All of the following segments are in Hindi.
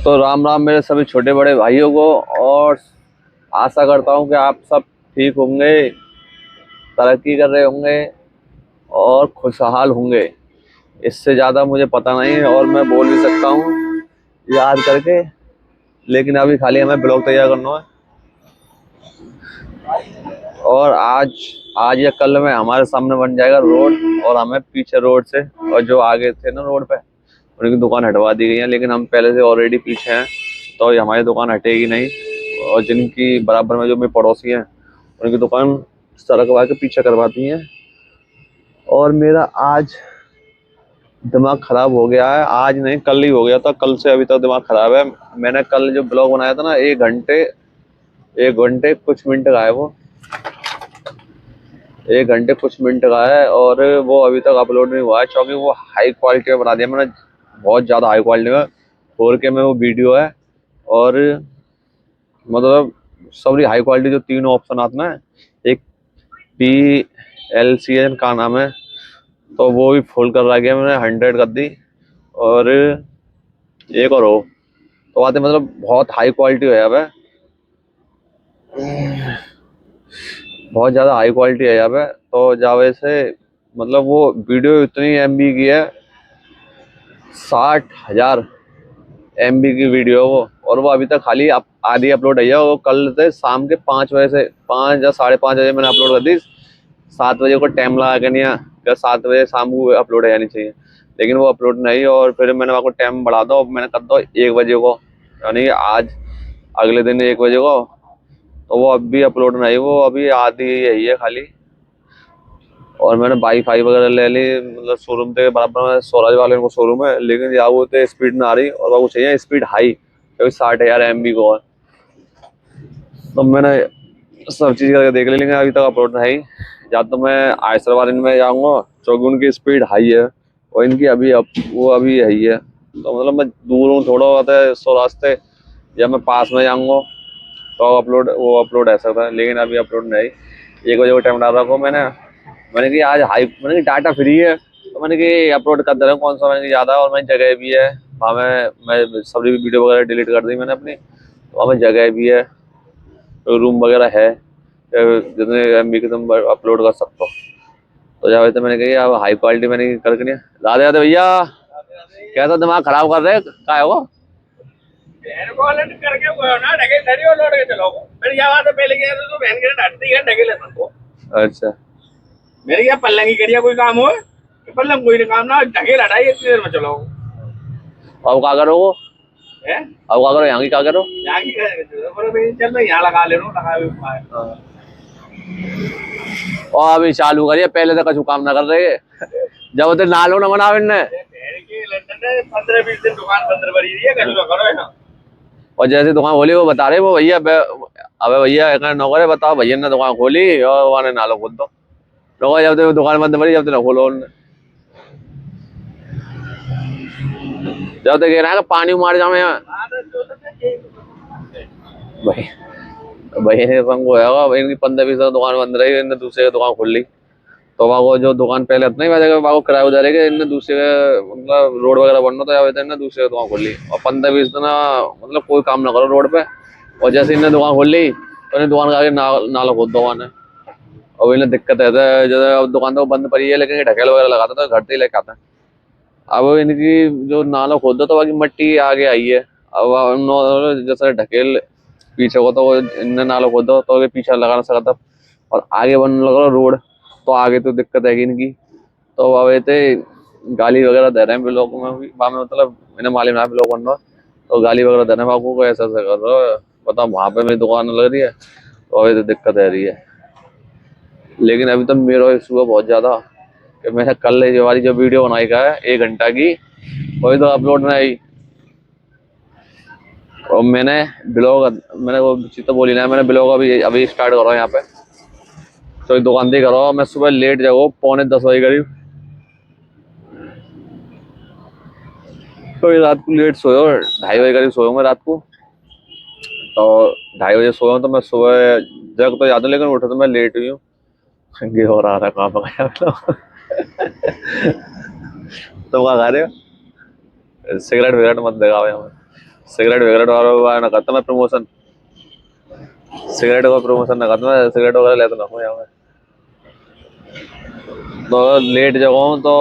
तो राम राम मेरे सभी छोटे बड़े भाइयों को। और आशा करता हूँ कि आप सब ठीक होंगे, तरक्की कर रहे होंगे और खुशहाल होंगे। इससे ज़्यादा मुझे पता नहीं है और मैं बोल भी सकता हूँ याद करके, लेकिन अभी खाली हमें ब्लॉग तैयार करना है। और आज आज या कल में हमारे सामने बन जाएगा रोड, और हमें पीछे रोड से और जो आगे थे ना रोड पे उनकी दुकान हटवा दी गई है, लेकिन हम पहले से ऑलरेडी पीछे हैं तो ये हमारी दुकान हटेगी नहीं। और जिनकी बराबर में जो मेरे पड़ोसी हैं उनकी दुकान सड़क के पीछे करवाती हैं। और मेरा आज दिमाग खराब हो गया है, आज नहीं कल ही हो गया था, कल से अभी तक दिमाग खराब है। मैंने कल जो ब्लॉग बनाया था ना, 1 घंटे कुछ मिनट का है वो, 1 घंटे कुछ मिनट का है। और वो अभी तक अपलोड नहीं हुआ है क्योंकि वो हाई क्वालिटी में बना दिया मैंने, बहुत ज़्यादा हाई क्वालिटी में 4K में वो वीडियो है। और मतलब सबरी हाई क्वालिटी जो तीनों ऑप्शन आते ना, एक PLCN का नाम है, तो वो भी फुल कर रहा गया मैंने, 100 कर दी। और एक और हो तो आते, मतलब बहुत हाई क्वालिटी है यहाँ पे, बहुत ज़्यादा हाई क्वालिटी है यहाँ पे। तो जावे से मतलब वो वीडियो इतनी MB की है, 60,000 MB की वीडियो वो। और वो अभी तक खाली आधी अपलोड है। वो कल से शाम के 5 बजे से 5 या 5:30 बजे मैंने अपलोड कर दी। 7 बजे को टाइम लगा के नहीं, क्या 7 बजे शाम को अपलोड है जानी चाहिए, लेकिन वो अपलोड नहीं। और फिर मैंने वहाँ को टाइम बढ़ा दो, मैंने कर दो 1 बजे को, यानी आज अगले दिन 1 बजे को। तो वो अब भी अपलोड नहीं, वो अभी आधी यही है खाली। और मैंने वाईफाई वगैरह ले ली, मतलब शोरूम के बराबर में स्वराज वाले को शोरूम है, लेकिन यहाँ वो तो स्पीड ना आ रही, और वो चाहिए स्पीड हाई, क्योंकि 60,000 MB को है। तो मैंने सब चीज़ करके देख ली, लेकिन अभी तक अपलोड नहीं। या तो मैं आयसर वाले में जाऊँगा क्योंकि उनकी स्पीड हाई है, और इनकी वो अभी यही है। तो मतलब मैं दूर हूँ थोड़ा होता है सो रास्ते, या मैं पास में जाऊँगा तो अपलोड है सकता है, लेकिन अभी अपलोड नहीं। 1 बजे को टाइम डाल रखा मैंने। मैंने कि आज मैंने कि डाटा फ्री है, तो मैंने कि अपलोड कर दे रहा हूँ, कौन सा मैंने कि ज़्यादा। और मैंने जगह भी है वहाँ में, मैं सभी वीडियो वगैरह डिलीट कर दी मैंने अपनी, तो वहाँ में जगह भी है, तो रूम वगैरह है, जितने MB के तुम अपलोड कर सकते हो। तो जब तो मैंने कही अब हाई क्वालिटी मैंने करके नहीं। राधे राधे भैया, कैसा दिमाग खराब कर रहे क्या है वो? करके वो ना ढके खड़ी हो लौट के चलो। फिर क्या बात है, पहले क्या तो बहन के हटती है ढके ले तुमको। अच्छा, मेरी क्या पल्लंगी करिया कोई काम हो, पल्लंग कोई काम ना ढके लड़ाई इतनी देर में चलो अब क्या करो वो, है। अब क्या करो यहाँ की क्या करो? यहाँ की चल मैं यहाँ लगा ले रहा हूँ, लगा भी पाए। और अभी चालू करिए, पहले तो कछु काम ना कर रहे जब तो नालो न बनावे ने। बहन की लंदन में 15-20 दिन दुकान बंद पड़ी रही है, कहीं ना करो है। और जैसे दुकान खोली वो बता रहे वो भैया, अबे भैया एक नौकर है, बताओ भैया ने दुकान खोली और वहां नालो खोल दो। लोग जब तक दुकान बंद पड़ी जब तक ना खोलो उन्होंने, जब तक कह रहा है पानी मार जाओ यहाँ। भाई भाई ने संग होगा इनकी 15-20 दुकान बंद रही, इनने दूसरे की दुकान खोल ली। तो वहाँ को जो दुकान पहले इतना ही वजह वहाँ को किराया उधर है कि इनने दूसरे मतलब रोड वगैरह बनना तो या इनने दूसरे की दुकान खोल ली। और 15-20 दिन मतलब कोई काम ना करो रोड पे, और जैसे इनने दुकान खोल ली तो इन्हें दुकान के आगे नाला खोद दो वहाँ। और इन्हें दिक्कत है जैसे अब दुकान तो बंद पड़ी है, लेकिन ये ढकेल वगैरह लगाता तो घर से ही लेके आता है। अब इनकी जो नाला खोद दो तो बाकी मिट्टी आगे आई है। अब जैसे ढकेल पीछे को, तो इनने नाला खोद दो तो पीछे लगा ना सकता, और आगे बनने लगा रोड, तो आगे तो दिक्कत है इनकी। तो अब ये गाली वगैरह दे रहे हैं ब्लॉक में भी, वहाँ में मतलब मैंने मालूम ना ब्लॉक बन रहा, तो गाली वगैरह दे रहे हैं बाबू को, ऐसा ऐसा कर रहा है, बताओ वहाँ पे मेरी दुकान लग रही है, तो अभी तो दिक्कत आ रही है। लेकिन अभी तो मेरा इशू है बहुत ज्यादा कि मैंने कल जो वाली जो वीडियो बनाई का है 1 घंटा की, वही तो अपलोड नहीं आई। और मैंने वो चीज तो बोली ना, मैंने ब्लॉग अभी अभी स्टार्ट कर रहा हूँ यहाँ पे, तो दुकान से कर रहा हूँ। मैं सुबह लेट जाऊँ 9:45 करीब, तो रात को लेट सोया, 2:30 करीब सोया मैं रात को। तो 2:30 सोया तो मैं सुबह जग तो याद है, लेकिन उठा तो मैं लेट हुई हूँ। ये हो रहा था कहाँ पकाया तो क्या खा रहे हो? सिगरेट विगरेट मत दिखाओ यहाँ। सिगरेट वगैरह वाला ना करता मैं प्रमोशन, सिगरेट का प्रमोशन ना करता मैं, सिगरेट वगैरह लेता ना हूँ यहाँ में। तो लेट जगह तो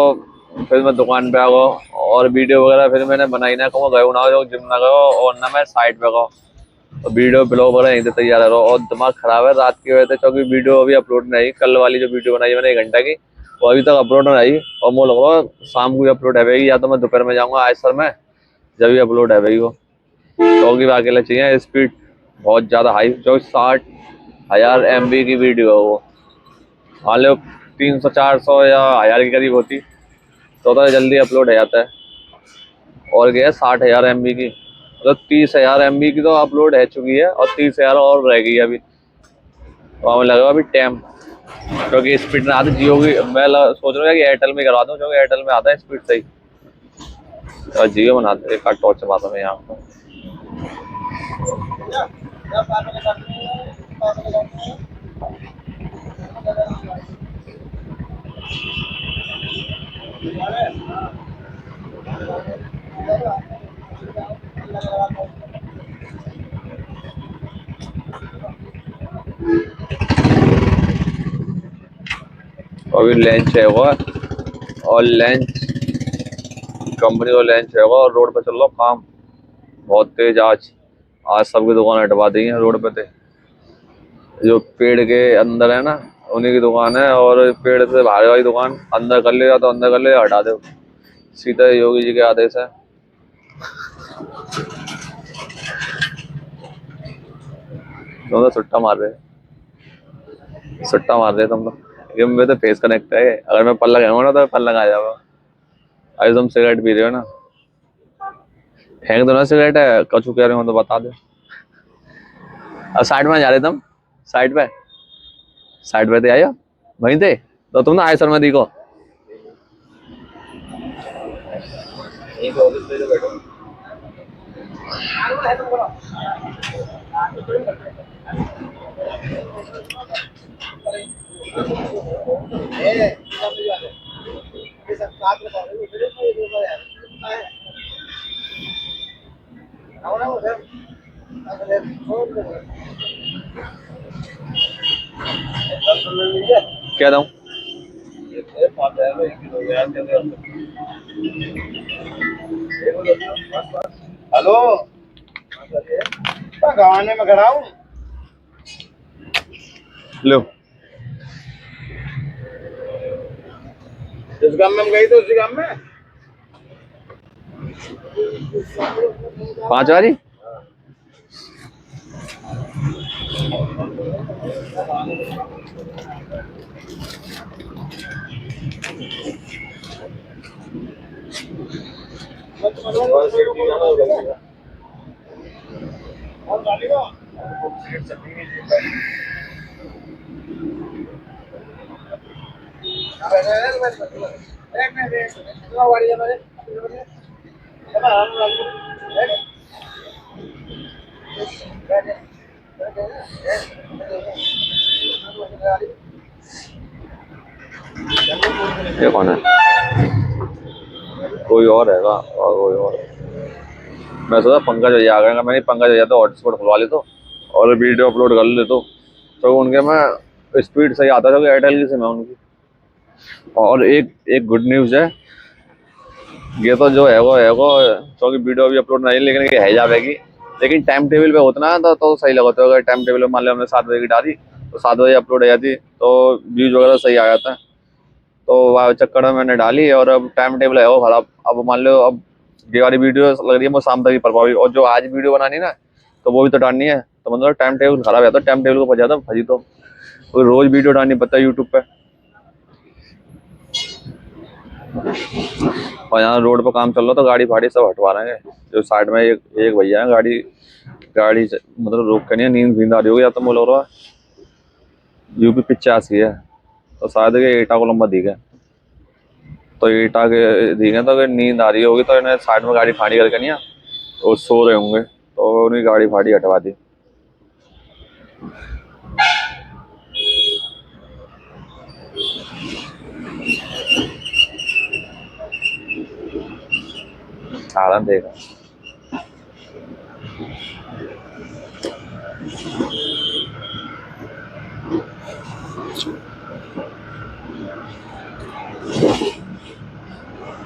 फिर मैं दुकान पे आ गया और वीडियो वगैरह फिर मैंने बनाई ना, कहूँ गए ना जो जिम ना गयो और ना मैं साइड पे गया और वीडियो ब्लॉग वगैरह यहीं से तैयार रहो और दिमाग खराब है रात की वजह से, क्योंकि वीडियो अभी अपलोड नहीं आई। कल वाली जो वीडियो बनाई मैंने 1 घंटा की वो अभी तक अपलोड नहीं आई और मुझे लग रहा है शाम को भी अपलोड है भाई, या तो मैं दोपहर में जाऊँगा आज सर में जब भी अपलोड है भाई वो। क्योंकि अकेले चाहिए स्पीड बहुत ज़्यादा हाई, जो 60,000 MB की वीडियो है वो, मान लो 300-400 या 1000 के करीब होती तो जल्दी अपलोड हो जाता है। और क्या है 60,000 MB की, मतलब 30,000 MB की तो अपलोड है चुकी है और 30,000 और रह गई है अभी। तो हमें लगा अभी टाइम, क्योंकि स्पीड में आती जियो की, मैं सोच रहा हूँ कि एयरटेल में करवा दूँ क्योंकि एयरटेल में आता है स्पीड सही और जियो बनाते एक टॉर्च चलाता मैं यहाँ पर। अभी लंच है वो, और लंच कंपनी को लंच है वो, और रोड पे चल रहा काम बहुत तेज। आज आज सबकी दुकान हटवा दी है रोड पे थे, जो पेड़ के अंदर है ना उन्हीं की दुकान है, और पेड़ से बाहर वाली दुकान अंदर कर लेगा तो अंदर कर ले, हटा दो सीधा योगी जी के आदेश है। तुम तो सुट्टा मार रहे तुम लोग, ये मेरे तो फेस कनेक्ट है, अगर मैं पल्ला खाऊंगा ना तो पल्ला आ जाएगा। अभी तुम सिगरेट पी रहे हो ना, फेंक दो ना सिगरेट है, कछु कह रहे हो तो बता दो। अब साइड में जा रहे तुम, साइड पे थे आयो वहीं थे तो तुम ना आए सर में देखो। क्या दूं? हेलो, मैं गवाने में खड़ा हूँ। लो जिस गांव में हम गए थे उसी गांव में 5 बारी ये कौन है? कोई और हैगा और कोई और। मैं सोचा पंकज भैया आ गए, मैंने पंकज भैया तो हॉटस्पॉट खुलवा ले तो और वीडियो अपलोड कर ले तो उनके में स्पीड सही आता था, एयरटेल की सिम है उनकी। और एक गुड न्यूज़ है, ये तो जो है वो क्योंकि वीडियो अभी अपलोड नहीं, लेकिन ये है जाएगी, लेकिन टाइम टेबल पे होता ना तो सही लगा। तो अगर टाइम टेबल में मान लो हमने 7 बजे की डाली तो 7 बजे अपलोड हो जाती तो व्यूज वगैरह सही आ जाता है। तो वह चक्कर में मैंने डाली और अब टाइम टेबल है वो खराब। अब मान लो अब ये वाली वीडियो लग रही है वो शाम तक ही पड़ पाएगी, और जो आज वीडियो बनानी ना तो वो भी तो डालनी है, तो मतलब टाइम टेबल खराब है। तो टाइम टेबल को बचा दो फजी, तो रोज वीडियो डालनी पड़ता है यूट्यूब पे। और यहाँ रोड पर काम चल रहा तो गाड़ी फाड़ी सब हटवा रहे हैं। जो साइड में एक भैया है गाड़ी मतलब रोक के नहीं, नींद आ रही होगी, या तो बोल रहा UP 85 है तो शायद के ईटा को लंबा दिखे, तो ईटा के दिखे तो अगर नींद आ रही होगी तो इन्हें साइड में गाड़ी फाड़ी करके नहीं, वो सो रहे होंगे तो उन्हें गाड़ी फाड़ी हटवा दी। आराम देगा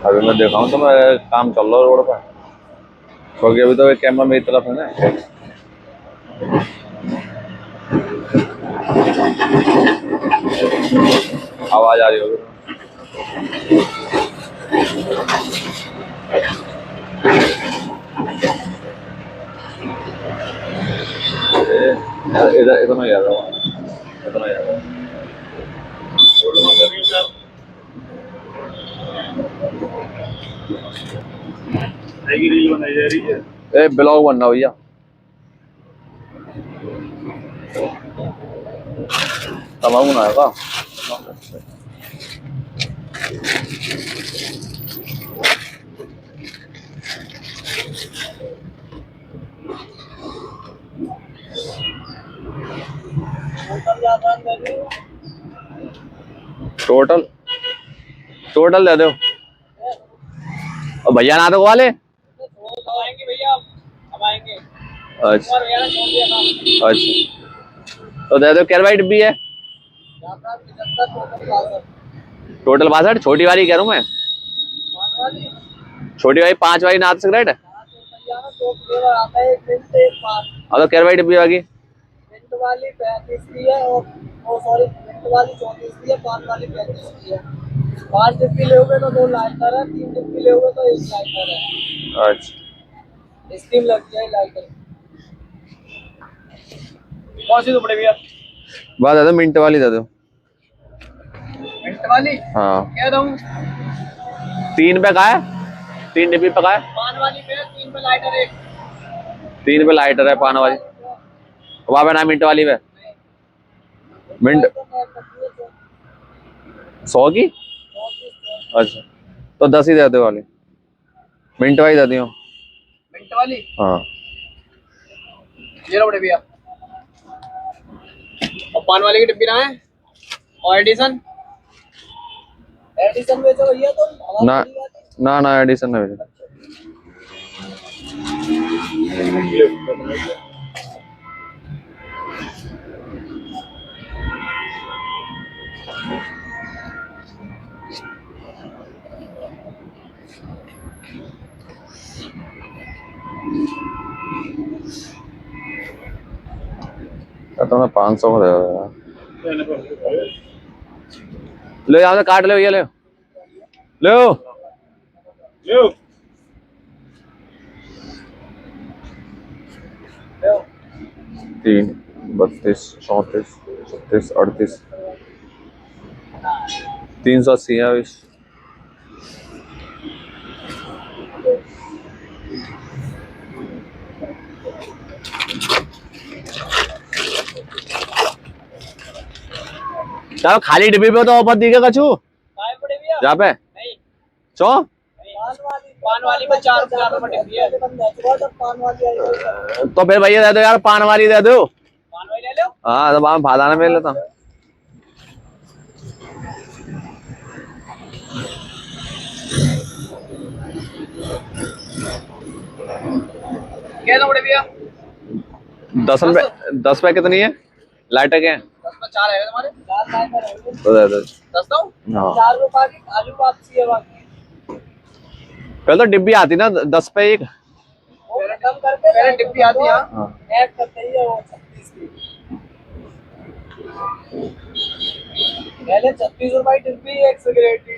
अभी मैं दिखाऊं तो मैं काम चल रहा है रोड पर, क्योंकि अभी तो कैमरा मेरी तरफ है ना। आवाज आ रही होगी। इधर इतना ज्यादा इतना ज्यादा रील बनाई जा रही है। ए ब्लॉग बनना भैया। तमाम ना है का टोटल टोटल दे दो। और भैया ना तो वाले आएंगे भैया, अब आएंगे। अच्छा अच्छा, तो दे दो कैरवाइट भी है। टोटल 62। छोटी वाली कह रहा हूँ मैं, छोटी वाली 5 वाली नाथ सिगरेट। अब तो कैरवाइट भी होगी। मिंट वाली 35 की है और सॉरी मिंट वाली 34 की है, 5 वाली 35 की है। 5 डिब्बी लोगे तो 2 लाइटर है, 3 डिब्बी लोगे तो 1 लाइटर है। अच्छा स्टीम लग जाए लाइटर। कौन सी कपड़े भैया? बात दे दो, मिंट वाली दे दो। मिंट वाली हाँ कह रहा हूँ 3 पे का है, 3 डिब्बी पे का है। 5 वाली पे 3 पे लाइटर 1। 3 पे लाइटर है 5 वाली, वहाँ पे ना मिंट वाली पे मिंट 100 की। अच्छा तो 10 ही दे दो वाली, मिंट वाली दे दियो। मिंट वाली हाँ ये लो बड़े भैया। और 5 वाली की डिब्बी ना है और एडिशन एडिशन में तो भैया तुम ना ना ना एडिशन ना भेजो। तो मैं 500 को दे दो। ले यहाँ से काट ले भैया, ले लो। लो 3 32 34 36 38 380 है। चलो खाली डिब्बी पे तो ऑफर दी कछु काय बड़े भैया जहाँ पे नहीं चो 5 वाली पे 4 रुपए डिब्बी है। जब 5 वाली आई तो फिर भैया दे दो यार, 5 वाली दे दो। 5 वाली ले लो। हाँ तो वहां भादाना मिल लेता। कह दो बड़े भैया 10 रुपए 10 पे कितनी है लाइटर के? 10 पे 4 है तुम्हारे 4 लाइटर है। तो दे दो। 10 दो हाँ 4 रुपए की आलू वापसी है बाकी। पहले तो डिब्बी आती ना 10 पे एक। वो कम करके पहले डिब्बी आती है हाँ ऐड करते ही है वो 36 की। पहले 36 रुपए की डिब्बी एक सिगरेट की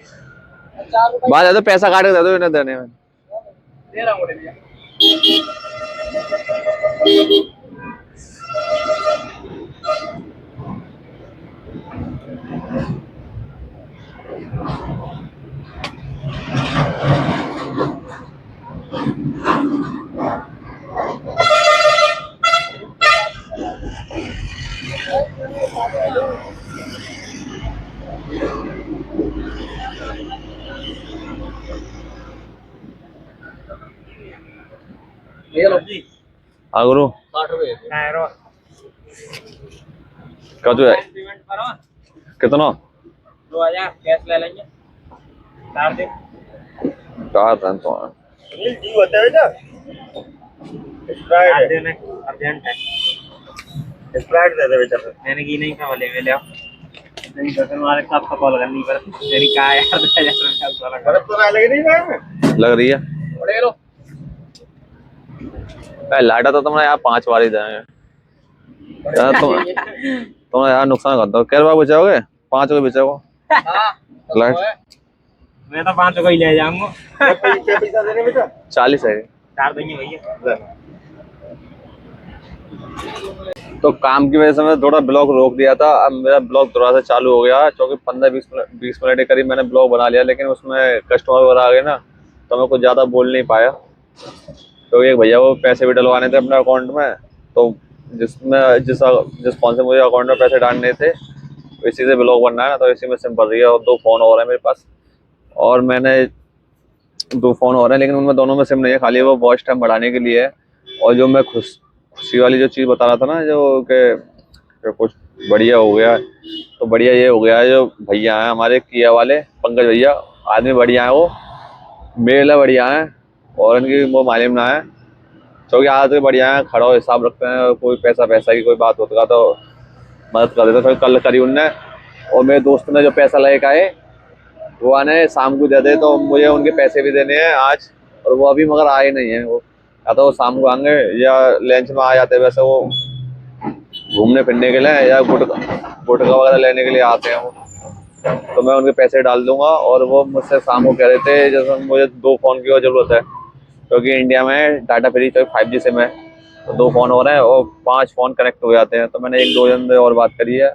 4 रुपए बात दे दो, पैसा काट के दे दो इन्हें देने में। दे रहा हूँ बड़े भैया। ये लो जी हाँ गुरु 60 रुपए टायरो कछु है पेमेंट करो कितना 2000 कैश ले लेंगे 4 दिन कहा था तो जी बताओ बेटा। स्प्राइट देने अर्जेंट है। स्प्राइट दे दे बेटा। मैंने की नहीं था वाले में ले आओ। नहीं तो तुम्हारे कब का कॉल करनी पर तेरी का यार 2000 रुपया कॉल कर। तो ना लग नहीं है लग रही है। ले लो। लाटा तो तुमने यार 5 बार ही देंगे यार। तुमने यार नुकसान कर दो। क्या बार बचाओगे? 5 को बचाओ। लाइट मैं तो 5 को ही ले जाऊंगा। क्या पैसा देने बेटा? 40 है। 4 देंगे भैया। तो काम की वजह से मैं थोड़ा ब्लॉग रोक दिया था। अब मेरा ब्लॉग थोड़ा सा चालू हो गया क्योंकि 15-20 मिनट के करीब मैंने ब्लॉग बना लिया, लेकिन उसमें कस्टमर वगैरह आ गए ना, तो मैं कुछ ज़्यादा बोल नहीं पाया क्योंकि एक भैया वो पैसे भी डलवाने थे अपने अकाउंट में। तो जिस फोन से मुझे अकाउंट में पैसे डालने थे इसी से ब्लॉग बनना है ना, तो इसी में सिम पड़ रही है। और 2 फ़ोन और है मेरे पास, और मैंने 2 फ़ोन और हैं, लेकिन उनमें दोनों में सिम नहीं है, खाली वो वॉच टाइम बढ़ाने के लिए है। और जो मैं खुशी वाली जो चीज़ बता रहा था ना, जो कि कुछ बढ़िया हो गया है, तो बढ़िया ये हो गया है, जो भैया हैं हमारे किया वाले पंकज भैया, आदमी बढ़िया है वो, मेल बढ़िया है, और इनकी वो मालूम ना है क्योंकि आदमी बढ़िया है, खड़ा हिसाब रखते हैं। कोई पैसा की कोई बात होता तो मदद कर देते। फिर कल करी उनने, और मेरे दोस्त ने जो पैसा लेके आए वो आने शाम को दे दे, तो मुझे उनके पैसे भी देने हैं आज, और वो अभी मगर आए नहीं है। वो या तो वो शाम को आएंगे या लंच में आ जाते हैं। वैसे वो घूमने फिरने के लिए या गुटखा वगैरह लेने के लिए आते हैं वो, तो मैं उनके पैसे डाल दूंगा। और वो मुझसे शाम को कह रहे थे जैसे मुझे 2 फ़ोन की ज़रूरत है क्योंकि इंडिया में डाटा फ्री तो 5G सिम है, तो 2 फ़ोन हो रहे हैं और 5 फ़ोन कनेक्ट हो जाते हैं। तो मैंने 1-2 जन से और बात करी है,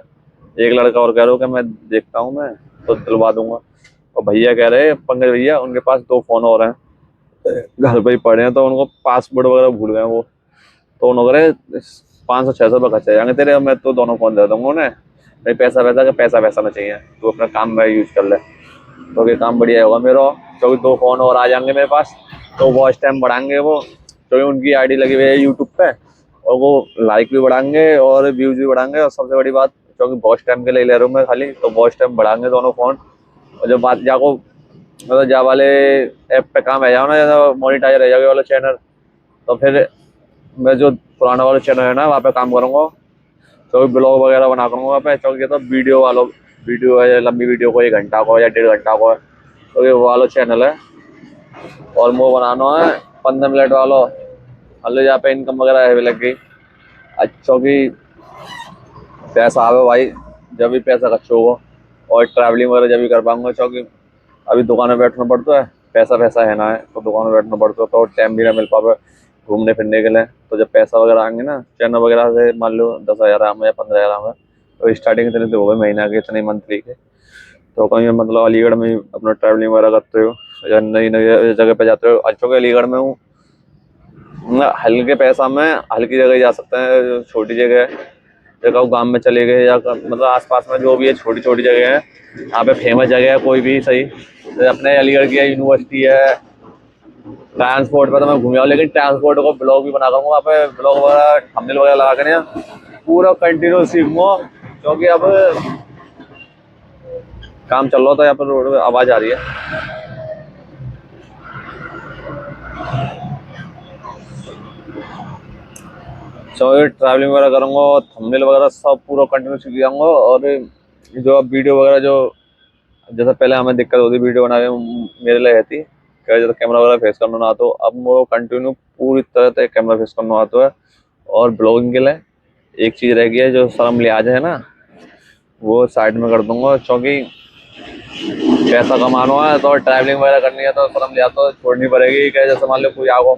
एक लड़का और कह रहा हूँ कि मैं देखता हूँ, मैं तो दिलवा दूंगा। और भैया कह रहे हैं पंकज भैया उनके पास 2 फ़ोन और हैं, घर पे ही पड़े हैं, तो उनको पासवर्ड वगैरह भूल गए वो, तो उन्होंने कह रहे 500-600 रुपये खर्चे जाएंगे तेरे, मैं तो दोनों फ़ोन दे दूंगा उन्हें। नहीं पैसा ना चाहिए, तू अपना काम में यूज कर ले, तो ये काम बढ़िया होगा मेरा। क्योंकि 2 फ़ोन और आ जाएंगे मेरे पास, तो वॉच टाइम बढ़ाएंगे वो, क्योंकि उनकी आईडी लगी हुई है यूट्यूब पे, और वो लाइक भी बढ़ाएंगे और व्यूज भी बढ़ाएंगे। और सबसे बड़ी बात, क्योंकि वॉच टाइम के लिए ले रहा हूँ मैं खाली, तो वॉच टाइम बढ़ाएंगे दोनों फ़ोन। और जब बात जाको मतलब जा वाले ऐप पे काम है जाओ ना, जैसा मोनिटाइजर है जाओगे वाला चैनल, तो फिर मैं जो पुराना वाला चैनल है ना वहाँ पे काम करूँगा, तो ब्लॉग वगैरह बना करूँगा वहाँ पे। क्योंकि तो वीडियो है, लंबी वीडियो को 1 घंटा को या 1.5 घंटा को है, तो ये वो वाला चैनल है। और वो बनाना है 15 मिनट वाला, मतलब यहाँ पे इनकम वगैरह है भी लग गई अच्छा कि पैसा आवे भाई, जब भी पैसा खर्च होगा, और ट्रैवलिंग वगैरह जब भी कर पाऊंगा। क्योंकि अभी दुकान में बैठना पड़ता है, पैसा है ना है, तो दुकान में बैठना पड़ता है, तो टाइम भी ना मिल पावे घूमने फिरने के लिए। तो जब पैसा वगैरह आएंगे ना चैनल वगैरह से, मान लो 10,000 आम या 15,000 आम है, तो स्टार्टिंग इतने तो हो गए महीना के, इतने मंथली के, तो कहीं मतलब अलीगढ़ में ही अपना ट्रैवलिंग वगैरह करते हो या नई नई जगह पे जाते हो। अच्छा कि अलीगढ़ में हूँ, हल्के पैसा में हल्की जगह जा सकते हैं, जो छोटी जगह है, जगह गांव में चले गए या मतलब आसपास में जो भी है छोटी छोटी जगह है, यहाँ पे फेमस जगह है कोई भी सही, जैसे अपने अलीगढ़ की यूनिवर्सिटी है। ट्रांसपोर्ट पे तो मैं घूम जाऊँ, लेकिन ट्रांसपोर्ट को ब्लॉग भी बना दूंगा वहाँ पे, ब्लॉग वगैरह थंबनेल वगैरह लगा कर पूरा कंटिन्यू सीखूंगा। क्योंकि अब काम चल रहा था, यहाँ पर रोड में आवाज आ रही है। चलो ट्रैवलिंग वगैरह करूँगा, थंबनेल वगैरह सब पूरा कंटिन्यू सीख जाऊँगा। और जो अब वीडियो वगैरह जो जैसे पहले हमें दिक्कत होती वीडियो बनाने में, मेरे लिए रहती क्या, जैसे कैमरा वगैरह फेस करना ना, तो अब वो कंटिन्यू पूरी तरह से कैमरा फेस करना आता है। और ब्लॉगिंग के लिए एक चीज़ रह गई है, जो शर्म लिहाज है ना, वो साइड में कर दूंगा। क्योंकि पैसा कमाना है तो ट्रैवलिंग वगैरह करनी है, तो शर्म लिहाज तो छोड़नी पड़ेगी। क्या जैसे मान लो कोई आओ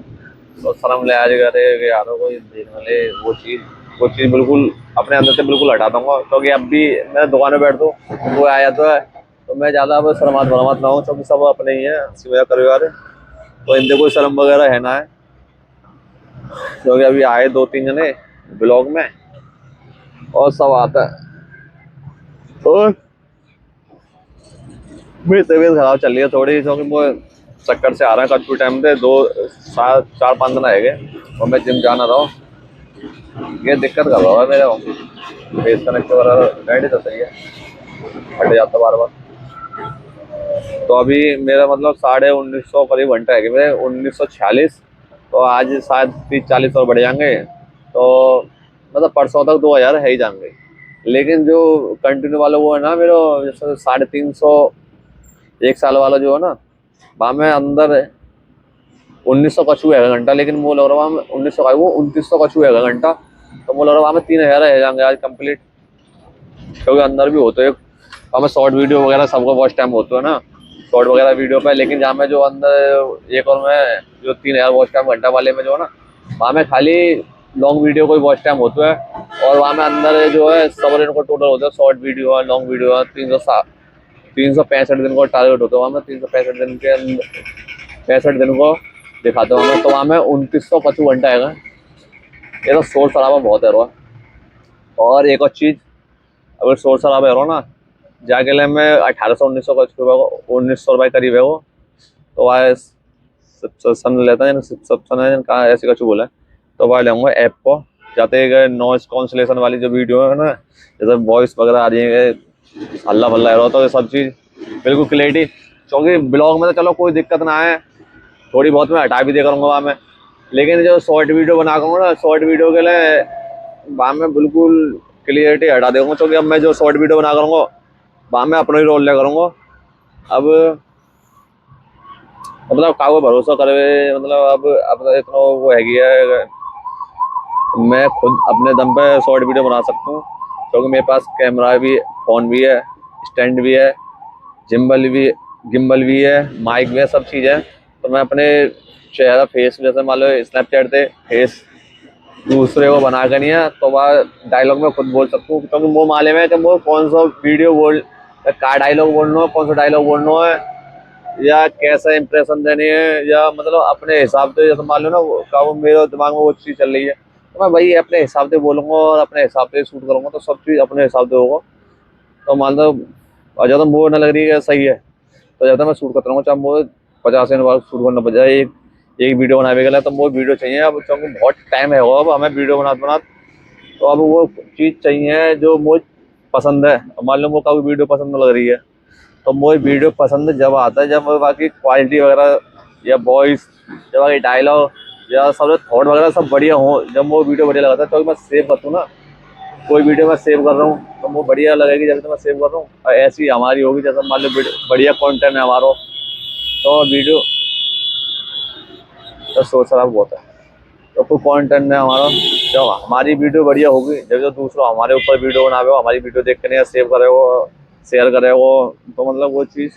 तो शर्म लिहाज करे कि यार कोई देखने ले, वो चीज़ बिल्कुल अपने अंदर से बिल्कुल हटा दूंगा। क्योंकि अब भी मैं दुकान में बैठ दूँ, कोई आया तो मैं ज़्यादा अब शर्मात बरमात ना हूँ, क्योंकि सब अपने ही है, हंसी मजाक करो यार, तो इनसे कोई शर्म वगैरह है ना है। क्योंकि अभी आए 2-3 जने ब्लॉग में और सब आता है। और मेरी तबीयत खराब चल रही है थोड़ी, क्योंकि वो चक्कर से आ रहा है काफी टाइम से, 4-5 दिन आए गए, और मैं जिम जाना रहा हूँ, ये दिक्कत कर रहा है मेरे को। फेस कनेक्ट वगैरह बैठ तो सही है, हट जाता बार बार। तो अभी मेरा मतलब 1950 करीब घंटा है कि मेरे 1946 तो आज शायद 30-40 और बढ़ जाएंगे, तो मतलब परसों तक 2000 है ही जाएंगे। लेकिन जो कंटिन्यू वाला वो है ना मेरा, जैसे 350 एक साल वाला जो है ना, वहाँ में अंदर 1900 कछू है घंटा, लेकिन वो लग रहा है 1900 का, वो 2900 कछू है घंटा, तो वो लग रहा है वहाँ में 3000 रह जाएंगे आज कंप्लीट। क्योंकि अंदर भी होते हैं हमें शॉर्ट वीडियो वगैरह, सबका वॉच टाइम होता है ना शॉर्ट वगैरह वीडियो पे, लेकिन जहाँ में जो अंदर एक और में जो 3000 वॉच टाइम घंटा वाले में जो है ना, वहाँ में खाली लॉन्ग वीडियो को वॉच टाइम होता है, और वहाँ में अंदर जो है सब इनको टोटल होता है, शॉर्ट वीडियो है, लॉन्ग वीडियो है, 365 दिन को टारगेट होता है वहाँ में, 365 दिन के 65 दिन को दिखाते हैं वहाँ में, तो वहाँ में 2900 कछू घंटा है। ये तो शोर शराबा बहुत है रो। और एक और चीज़, अगर शोर शराबा है रो ना, जाके ले मैं 1800-1900 कछू रुपये, 1900 रुपये करीब है वो, तो वह सब्सक्रिप्शन लेता है, सब्सक्रिप्शन है कहाँ ऐसे कछू बोला है, तो वह लेंगे ऐप को, जाते नॉइस कॉन्सलेशन वाली जो वीडियो है ना, जैसे वॉइस वगैरह आ रही है, हल्ला भल्ला है, तो ये सब चीज़ बिल्कुल क्लियरिटी, क्योंकि ब्लॉग में तो चलो कोई दिक्कत ना है, थोड़ी बहुत मैं हटा भी दे करूँगा वहाँ में, लेकिन जो शॉर्ट वीडियो बना करूँगा ना, शॉर्ट वीडियो के लिए वहाँ में बिल्कुल क्लियरिटी हटा दूँगा, क्योंकि अब मैं जो शॉर्ट वीडियो बना करूँगा वहाँ मैं अपना ही रोल ले करूँगा। अब मतलब कागो भरोसा करे, मतलब अब इतना वो है, मैं खुद अपने दम पे शॉर्ट वीडियो बना सकता हूँ, क्योंकि मेरे पास कैमरा भी, फ़ोन भी है, स्टैंड भी है, गिम्बल भी है, माइक भी है, सब चीज़ है। तो मैं अपने चेहरा फेस, जैसे मान लो स्नैपचैट पे फेस दूसरे को बना कर नहीं है, तो वह डायलॉग में खुद बोल सकता हूँ, क्योंकि वो मालूम है कि वो कौन सा वीडियो बोल, का डायलॉग बोलना है, कौन सा डायलॉग बोलना है, या कैसा इंप्रेशन देनी है, या मतलब अपने हिसाब से, जैसे मान लो ना वो मेरे दिमाग में वो चीज़ चल रही है, तो मैं भाई अपने हिसाब से बोलूँगा और अपने हिसाब से शूट करूँगा, तो सब चीज़ अपने हिसाब से होगा। तो मान लो और ज़्यादा वो ना लग रही है सही है, तो ज़्यादा मैं शूट करता रहूँगा, चाहे वो 50 बार शूट करना पड़ जाए एक वीडियो बनाने के लिए, तो वो वीडियो चाहिए अब, क्योंकि बहुत टाइम है वो, अब हमें वीडियो बनाते, तो अब वो चीज़ चाहिए जो मुझे पसंद है। मान लो वो कभी वीडियो पसंद लग रही है, तो मुझे वीडियो पसंद जब आता है जब बाकी क्वालिटी वगैरह या वॉइस या बाकी डायलॉग या सब थॉट वगैरह सब बढ़िया हो, जब वो वीडियो बढ़िया लगता है, तो मैं सेव करता हूँ ना, कोई वीडियो मैं सेव कर रहा हूँ तो वो बढ़िया लगेगी जब मैं सेव कर रहा हूँ, और ऐसी हमारी होगी जैसे मान लो बढ़िया कंटेंट है हमारा, तो वीडियो तो सोच रहा बहुत है, तो कोई कंटेंट है हमारा, जब हमारी वीडियो बढ़िया होगी, जब जो दूसरा हमारे ऊपर वीडियो बनावे हो, हमारी वीडियो देख कर सेव करे हो, शेयर करे हो, तो मतलब वो चीज़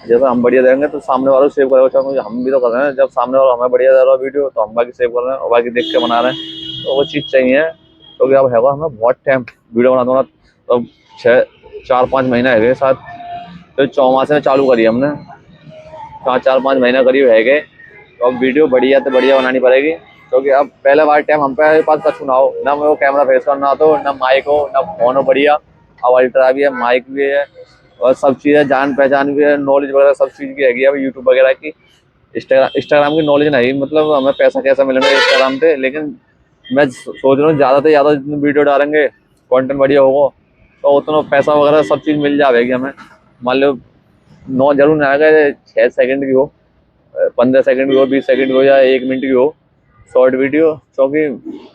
जैसे हम बढ़िया देंगे तो सामने वालों सेव करेगा, चाहे हम भी तो कर रहे हैं, जब सामने वाला हमें बढ़िया दे रहा है वीडियो, तो हम बाकी सेव कर रहे हैं और बाकी देख के बना रहे हैं, तो वो चीज़ चाहिए। क्योंकि अब है हमें बहुत टाइम वीडियो बनाते होना, तो 4-5 महीना है गए साथ, तो चौमासे में चालू करी हमने, 4-5 महीना करीब है गए, तो अब वीडियो बढ़िया तो बढ़िया बनानी पड़ेगी, क्योंकि अब पहले बार टाइम हम पे पास कछु ना हो, ना वो कैमरा फेस करना तो, ना माइक हो, ना फोन हो बढ़िया, अब अल्ट्रा भी है, माइक भी है, और सब चीज़ें जान पहचान भी है, नॉलेज वगैरह सब चीज़ की हैगी, अब यूट्यूब वगैरह की, इंस्टाग्राम की नॉलेज नहीं, मतलब हमें पैसा कैसा मिलेगा इंस्टाग्राम पे, लेकिन मैं सोच रहा हूँ ज़्यादा से ज़्यादा जितने वीडियो डालेंगे, कंटेंट बढ़िया होगा, तो उतना पैसा वगैरह सब चीज़ मिल जाएगी हमें। मान लो 9 जरूर ना आएगा, 6 सेकंड की हो, 15 सेकंड की हो, 20 सेकंड की हो, या 1 मिनट की हो शॉर्ट वीडियो, क्योंकि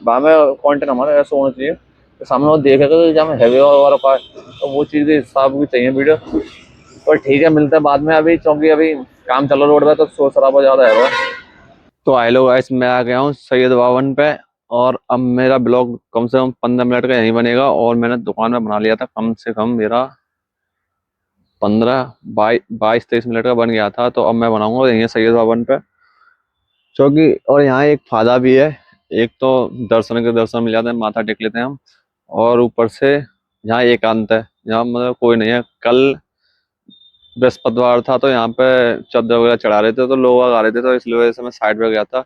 वहाँ में कंटेंट हमारा ऐसा होना चाहिए तो सामने वो देखेगा कि जहाँ हैवी वगैरह का है, तो वो चीज़ के हिसाब की चाहिए वीडियो। तो ठीक है, मिलते हैं बाद में अभी, क्योंकि अभी काम चल रहा रोड पे, तो शोर शराबा ज़्यादा है। तो हेलो गाइस, मैं आ गया हूँ सैयद भवन पे, और अब मेरा ब्लॉग कम से कम 15 मिनट का यहीं बनेगा, और मैंने दुकान में बना लिया था, कम से कम मेरा 15-22-23 मिनट का बन गया था, तो अब मैं बनाऊंगा यहीं सैयद भवन पे, क्योंकि और यहाँ एक फायदा भी है, एक तो दर्शन के दर्शन मिल जाते हैं, माथा टेक लेते हैं हम, और ऊपर से यहाँ एकांत है, यहाँ मतलब कोई नहीं है। कल बृहस्पतिवार था, तो यहाँ पे चादर वगैरह चढ़ा रहे थे, तो लोग आ रहे थे, तो इसलिए वजह से मैं साइड पे गया था,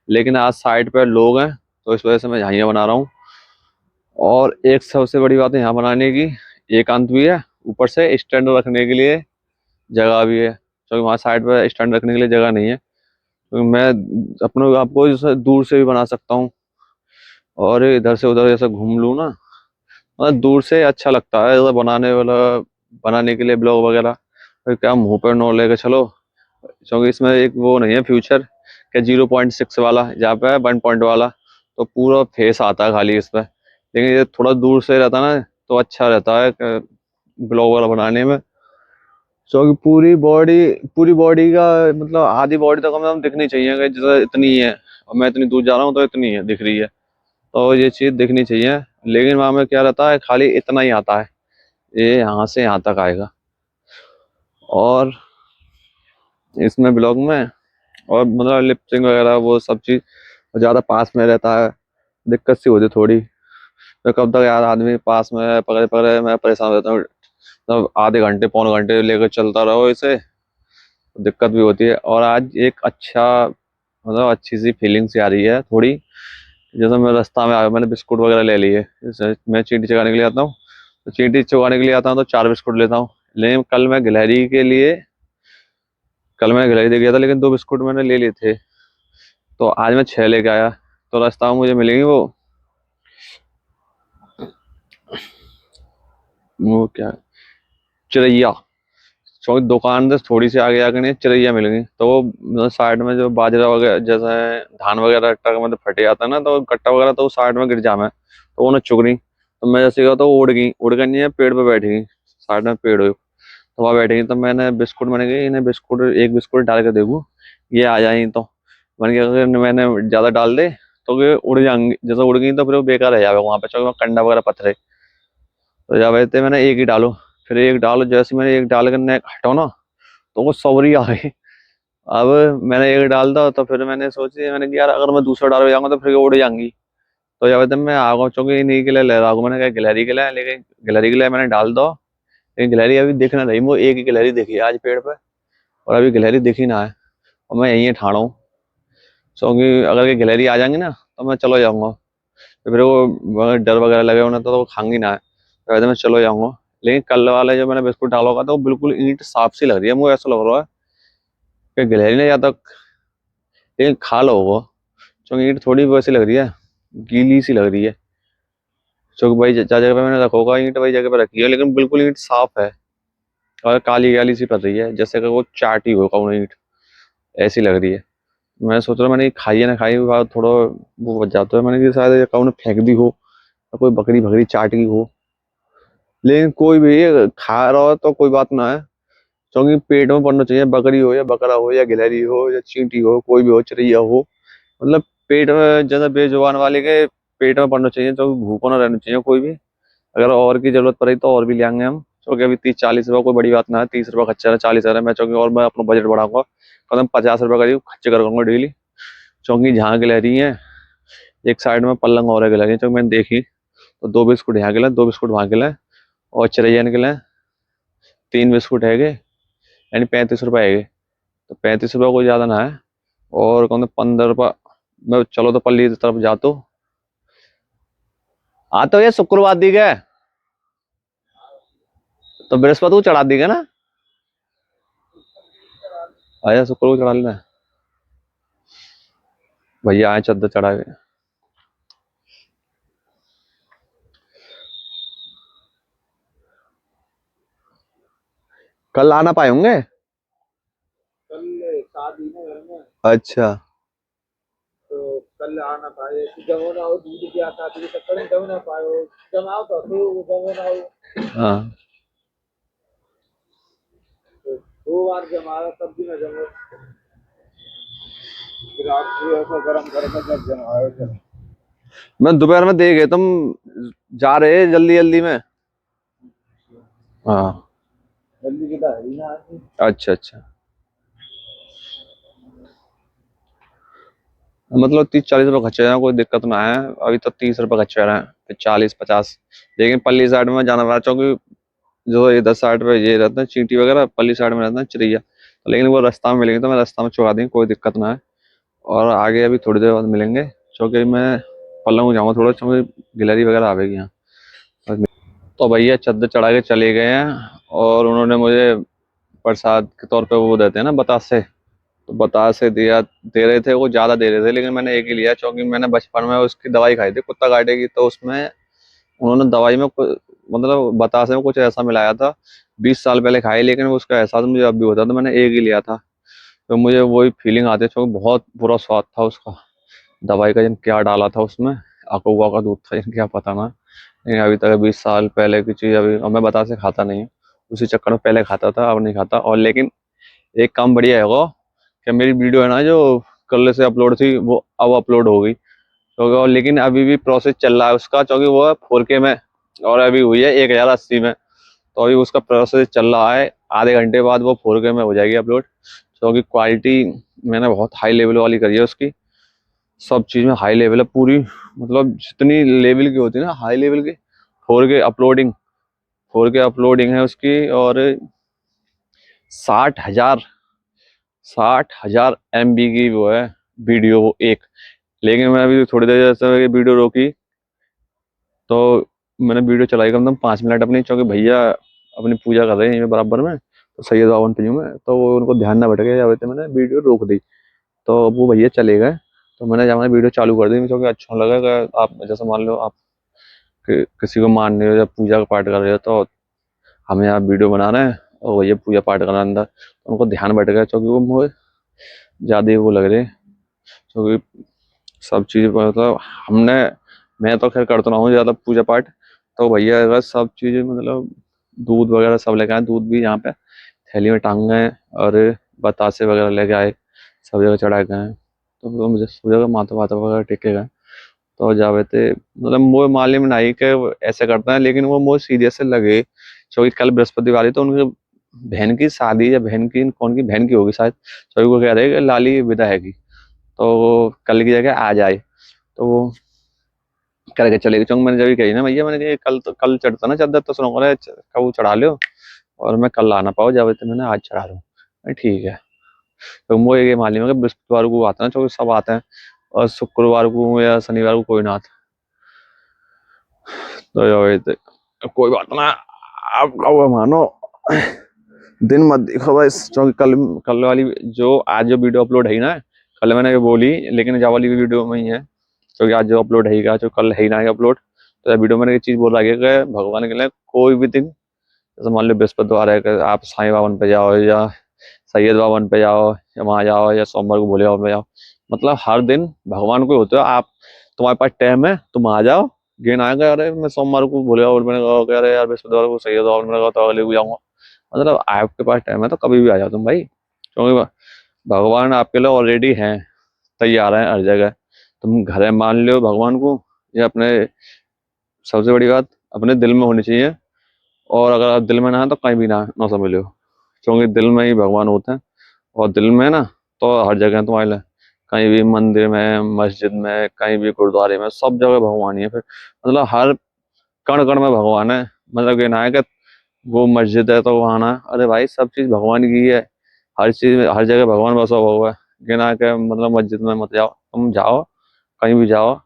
लेकिन आज साइड पे लोग हैं, तो इस वजह से मैं यहाँ बना रहा हूँ। और एक सबसे बड़ी बात है यहाँ बनाने की, एकांत भी है, ऊपर से स्टैंड रखने के लिए जगह भी है, क्योंकि वहाँ साइड पे स्टैंड रखने के लिए जगह नहीं है, क्योंकि मैं अपने आपको जैसे दूर से भी बना सकता हूँ, और इधर से उधर जैसे घूम लूँ ना, मतलब दूर से अच्छा लगता है ऐसा बनाने वाला, बनाने के लिए ब्लॉग वगैरह। फिर क्या मुंह पर नो लेके चलो, क्योंकि इसमें एक वो नहीं है फ्यूचर क्या 0.6 वाला, जहाँ पे 1 पॉइंट वाला, तो पूरा फेस आता है खाली इस पे। लेकिन ये थोड़ा दूर से रहता ना तो अच्छा रहता है ब्लॉग वाला बनाने में। क्योंकि पूरी बॉडी का मतलब आधी बॉडी तो कम से कम दिखनी चाहिए कि जैसे इतनी ही है, और मैं इतनी दूर जा रहा हूँ तो इतनी है दिख रही है, तो ये चीज दिखनी चाहिए। लेकिन वहां में क्या रहता है, खाली इतना ही आता है, ये यहाँ से यहाँ तक आएगा। और इसमें ब्लॉग में और मतलब लिपसिंग वगैरह वो सब चीज ज्यादा पास में रहता है, दिक्कत सी होती है थोड़ी। तो कब तक यार आदमी पास में पकड़े पकड़े, मैं परेशान हो जाता हूँ। मतलब आधे घंटे पौन घंटे लेकर चलता रहो इसे, तो दिक्कत भी होती है। और आज एक अच्छा मतलब अच्छी सी फीलिंग सी आ रही है थोड़ी। जैसे मैं रास्ता में आया, मैंने बिस्कुट वगैरह ले लिए। जैसे मैं चींटी चगाने के लिए आता हूँ, तो चींटी चुगाने के लिए आता हूँ तो 4 बिस्कुट लेता हूँ। लेकिन कल मैं गिलहरी दे गया था, लेकिन 2 बिस्कुट मैंने ले लिए थे, तो आज मैं 6 लेके आया। तो रास्ता में मुझे मिलेंगी वो क्या, चिड़ैया। चौक दुकान से थोड़ी सी आगे आके नहीं चिड़ैया मिल गई, तो वो मतलब साइड में जो बाजरा वगैरह जैसे धान वगैरह ट्रक में तो फटे जाता है ना, तो कट्टा वगैरह तो साइड में गिर जामे, तो उन्हें चुग रही। तो मैं जैसे गया तो वो उड़ कर नहीं है, पेड़ पे बैठ गई, साइड में पेड़ हो, तो वहाँ बैठ गई। तो मैंने कहा इन्हें बिस्कुट, एक बिस्कुट डाल के देखूँ, ये आ जाए। तो मैंने क्या, अगर मैंने ज्यादा डाल दे तो ये उड़ जाएंगी, जैसे उड़ गई तो फिर वो बेकार रह जाएगा वहां पे, चौक में कंडा वगैरह पत्थर है। तो जब वैसे मैंने एक ही डालो, फिर एक डालो, जैसे मैंने एक डाल कर हटाओ ना, तो वो सवरी आ गई। अब मैंने एक डाल दो, तो फिर मैंने सोची, मैंने कहा यार अगर मैं दूसरा डाल जाऊंगा तो फिर ये उड़ जाएंगी। तो जब मैं आ गया चूंकि इन्हीं के लिए ले रहा हूँ, मैंने कहा गिलहरी के लिए, लेकिन गिलहरी के लिए मैंने डाल दो, लेकिन गिलहरी अभी दिख ना रही। वो एक ही गिलहरी दिखी आज पेड़ पे, और अभी गिलहरी दिखी ना है, और मैं यहीं ठाड़ा हूँ। क्योंकि अगर ये गिलहरी आ जाएंगी ना तो मैं चलो जाऊंगा, तो फिर वो अगर डर वगैरह लगे उन्हें तो वो खाएंगी ना है, तो वैसे मैं चलो जाऊंगा। लेकिन कल वाले जो मैंने बिस्कुट डाला होगा, तो वो बिल्कुल ईंट साफ सी लग रही है, मुझे ऐसा लग रहा है कि गिलहरी ने या तक, लेकिन खा लो वो, क्योंकि ईंट थोड़ी वैसी लग रही है, गीली सी लग रही है। क्योंकि भाई जगह जगह पे मैंने रखा होगा ईंट, वही जगह पे रखी है, लेकिन बिल्कुल ईंट साफ है, और काली काली सी पड़ रही है, जैसे कि वो चाटी होगा उन्हें ईंट, ऐसी लग रही है। मैं सोच रहा, मैंने ये खाई है ना खाई बात थोड़ा वो बच जाता है, मैंने कि शायद ये कौन फेंक दी हो, या कोई बकरी बकरी चाट गई हो। लेकिन कोई भी ये खा रहा हो तो कोई बात ना है, क्योंकि पेट में पड़ना चाहिए, बकरी हो या बकरा हो या गिलहरी हो या चींटी हो, कोई भी हो, चिड़िया हो, मतलब पेट में जैसे बेजुबान वाले के पेट में पड़ना चाहिए, तो भूखा ना रहना चाहिए कोई भी। अगर और की जरूरत पड़ी तो और भी ले आएंगे हम, क्योंकि अभी 30-40 रुपये कोई बड़ी बात ना है, 30 रुपये खर्चा है, 40 है मैं चौकी, और मैं अपना बजट बढ़ाऊंगा, कदम 50 रुपये करीब खर्च करूंगा डेली। चौकी जहाँ गिलहरी है, एक साइड में पलंग और है गिलहरी, चौकी मैंने देखी, तो 2 बिस्कुट यहाँ के लिए, 2 बिस्कुट वहाँ के लिए, और चिड़ैया के लिए 3 बिस्कुट है, यानी 35 रुपये है। तो 35 रुपये कोई ज्यादा ना है। और कौन 15 रुपये, मैं चलो तो पल्ली की तरफ जातो तो ये शुक्रवार दी गए, तो बृहस्पति को चढ़ा दी गए ना, आया शुक्र को चढ़ा लेना है। भैया आए चद्दर चढ़ा के। कल आना पाए होंगे। कल शादी ना घर में, अच्छा। तो कल आना पाए, जमो ना हो दूध की आता थी चक्कर में, जम ना पाए, जमाओ तो जमो ना हो, हाँ। तो 2 बार जमाया तब भी ना जमो, फिर आप ऐसा गरम करके जब जमाए जब। मैं दोपहर में देख गए तुम जा रहे जल्दी जल्दी में। हाँ। जल्दी की है ही ना आदमी। अच्छा अच्छा, मतलब 30-40 रुपये खर्चे हैं, कोई दिक्कत ना है। अभी तो 30 रुपये खर्चे रहे हैं, फिर 40-50। लेकिन पल्ली साइड में जाना पड़ा, क्योंकि जो इधर साइड पे ये रहता है चींटी वगैरह, पल्ली साइड में रहता है चिड़िया, तो लेकिन वो रास्ता में मिलेंगे तो मैं रास्ता में चुका देंगे, कोई दिक्कत ना है। और आगे अभी थोड़ी देर बाद मिलेंगे, क्योंकि मैं पलंग जाऊंगा थोड़ा, क्योंकि गिलहरी वगैरह आवेगी यहाँ। तो भैया चद्दर चढ़ा के चले गए हैं, और उन्होंने मुझे प्रसाद के तौर पे वो देते हैं ना बतासे, तो बतासे दे रहे थे, वो ज्यादा दे रहे थे, लेकिन मैंने एक ही लिया, क्योंकि मैंने बचपन में उसकी दवाई खाई थी कुत्ता काटे की, तो उसमें उन्होंने दवाई में मतलब बतासे में कुछ ऐसा मिलाया था, 20 साल पहले खाई, लेकिन उसका एहसास मुझे अब भी होता, तो मैंने एक ही लिया था। तो मुझे वही फीलिंग आती है, क्योंकि बहुत बुरा स्वाद था उसका। दवाई का जिन क्या डाला था उसमें, अकवा का दूध था जिन, क्या पता ना। लेकिन अभी तक 20 साल पहले की चीज़ अभी, और मैं बतासे खाता नहीं हूँ, उसी चक्कर में पहले खाता था, अब नहीं खाता। और लेकिन एक काम बढ़िया है वो, कि मेरी वीडियो है ना जो कल से अपलोड थी, वो अब अपलोड हो गई। क्योंकि और लेकिन अभी भी प्रोसेस चल रहा है उसका, क्योंकि वो है 4K में, और अभी हुई है 1080 में। तो अभी उसका प्रोसेस चल रहा है, आधे घंटे बाद वो 4K में हो जाएगी अपलोड। क्योंकि क्वालिटी मैंने बहुत हाई लेवल वाली करी है उसकी, सब चीज़ में हाई लेवल है पूरी, मतलब जितनी लेवल की होती है ना हाई लेवल की। 4K अपलोडिंग है उसकी। और 60,000 MB की वो है वीडियो एक। लेकिन मैं अभी थोड़ी देर जैसे वीडियो रोकी, तो मैंने वीडियो चलाई कम से कम 5 मिनट अपनी, क्योंकि भैया अपनी पूजा कर रहे हैं ये बराबर में, तो सैयद बावन पे हूँ मैं, तो वो उनको ध्यान ना भटके, या वैसे मैंने वीडियो रोक दी। तो वो भैया चले गए, तो मैंने जब वीडियो चालू कर दी, क्योंकि अच्छा लगा कि आप जैसे मान लो आप किसी को मान रहे हो या पूजा का पाठ कर रहे हो, तो हमें आप वीडियो बना रहे हैं और भैया पूजा पाठ कर रहे हैं अंदर, तो उनको ध्यान भटक गया, क्योंकि वो मुझे ज़्यादा ही वो लग रहे, क्योंकि सब चीज़ मतलब हमने, मैं तो खैर करता रहा हूँ ज़्यादा पूजा पाठ। तो भैया अगर सब चीज़ें मतलब दूध वगैरह सब लेके आए, दूध भी यहाँ पे थैली में टांग गए, और बतासे वगैरह लेके आए, सब जगह चढ़ाए गए। तो मुझे सब जगह माथा वाथा वगैरह टेके गए। तो जावे थे मतलब मोए मालूम नहीं कि वो ऐसे करता है, लेकिन वो मोए सीरियस से लगे, क्योंकि कल बृहस्पतिवार तो उनके बहन की शादी, या बहन की कौन की बहन की होगी शायद, तो वो कह रहे कि लाली विदा है की, तो वो कल की जगह आ जाए। तो वो करके चले गए, क्योंकि मैंने जब कही ना भैया, मैंने कहा कल तो कल चढ़ता ना चादर, तो सुनो कब चढ़ा लो, और मैं कल ला ना पाऊँ, जब तो मैंने आज चढ़ा लूँ। ठीक है। तो मुझे ये मालूम है कि बृहस्पतिवार को आता है, क्योंकि सब आते हैं, और शुक्रवार को या शनिवार को कोई ना आता। तो कोई बात ना, आप कहो मानो, दिन मत देखो बस, क्योंकि कल कल वाली जो आज जो वीडियो अपलोड है ना, कल मैंने ये बोली, लेकिन जा वाली वीडियो में ही है, क्योंकि आज जो अपलोड है जो कल है ना अपलोड। तो वीडियो में एक चीज बोल रहा है कि भगवान के लिए कोई भी दिन, जैसे मान लो बृहस्पतिवार है कि आप साईं बावन पे जाओ, या सैयद बावन पे जाओ, या वहाँ जाओ, या सोमवार को भोले बाबा पे जाओ, मतलब हर दिन भगवान को होते हो आप, तुम्हारे पास टाइम है तुम आ जाओ। गेन आएगा, अरे मैं सोमवार को भोले बाबा मैंने कहा, अरे यार बृहस्पतिवार को सैयद बावन मैंने कहा, तो अगले को जाऊंगा। मतलब आपके पास टाइम है तो कभी भी आ जाओ तुम भाई, क्योंकि भगवान आपके लिए ऑलरेडी हैं, तैयार हैं हर जगह। तुम घर में मान लो भगवान को, या अपने, सबसे बड़ी बात अपने दिल में होनी चाहिए। और अगर आप दिल में ना है तो कहीं भी ना समझ लो, क्योंकि दिल में ही भगवान होते हैं। और दिल में ना, तो हर जगह तुम्हारे लिए, कहीं भी मंदिर में, मस्जिद में, कहीं भी गुरुद्वारे में, सब जगह भगवान ही है फिर। मतलब हर कण कण में भगवान है। मतलब ये ना है कि वो मस्जिद है तो वहां ना, अरे भाई सब चीज भगवान की है, हर चीज में हर जगह भगवान बसा हुआ है। ये ना कि मतलब मस्जिद में मत जाओ, तुम जाओ कहीं भी जाओ,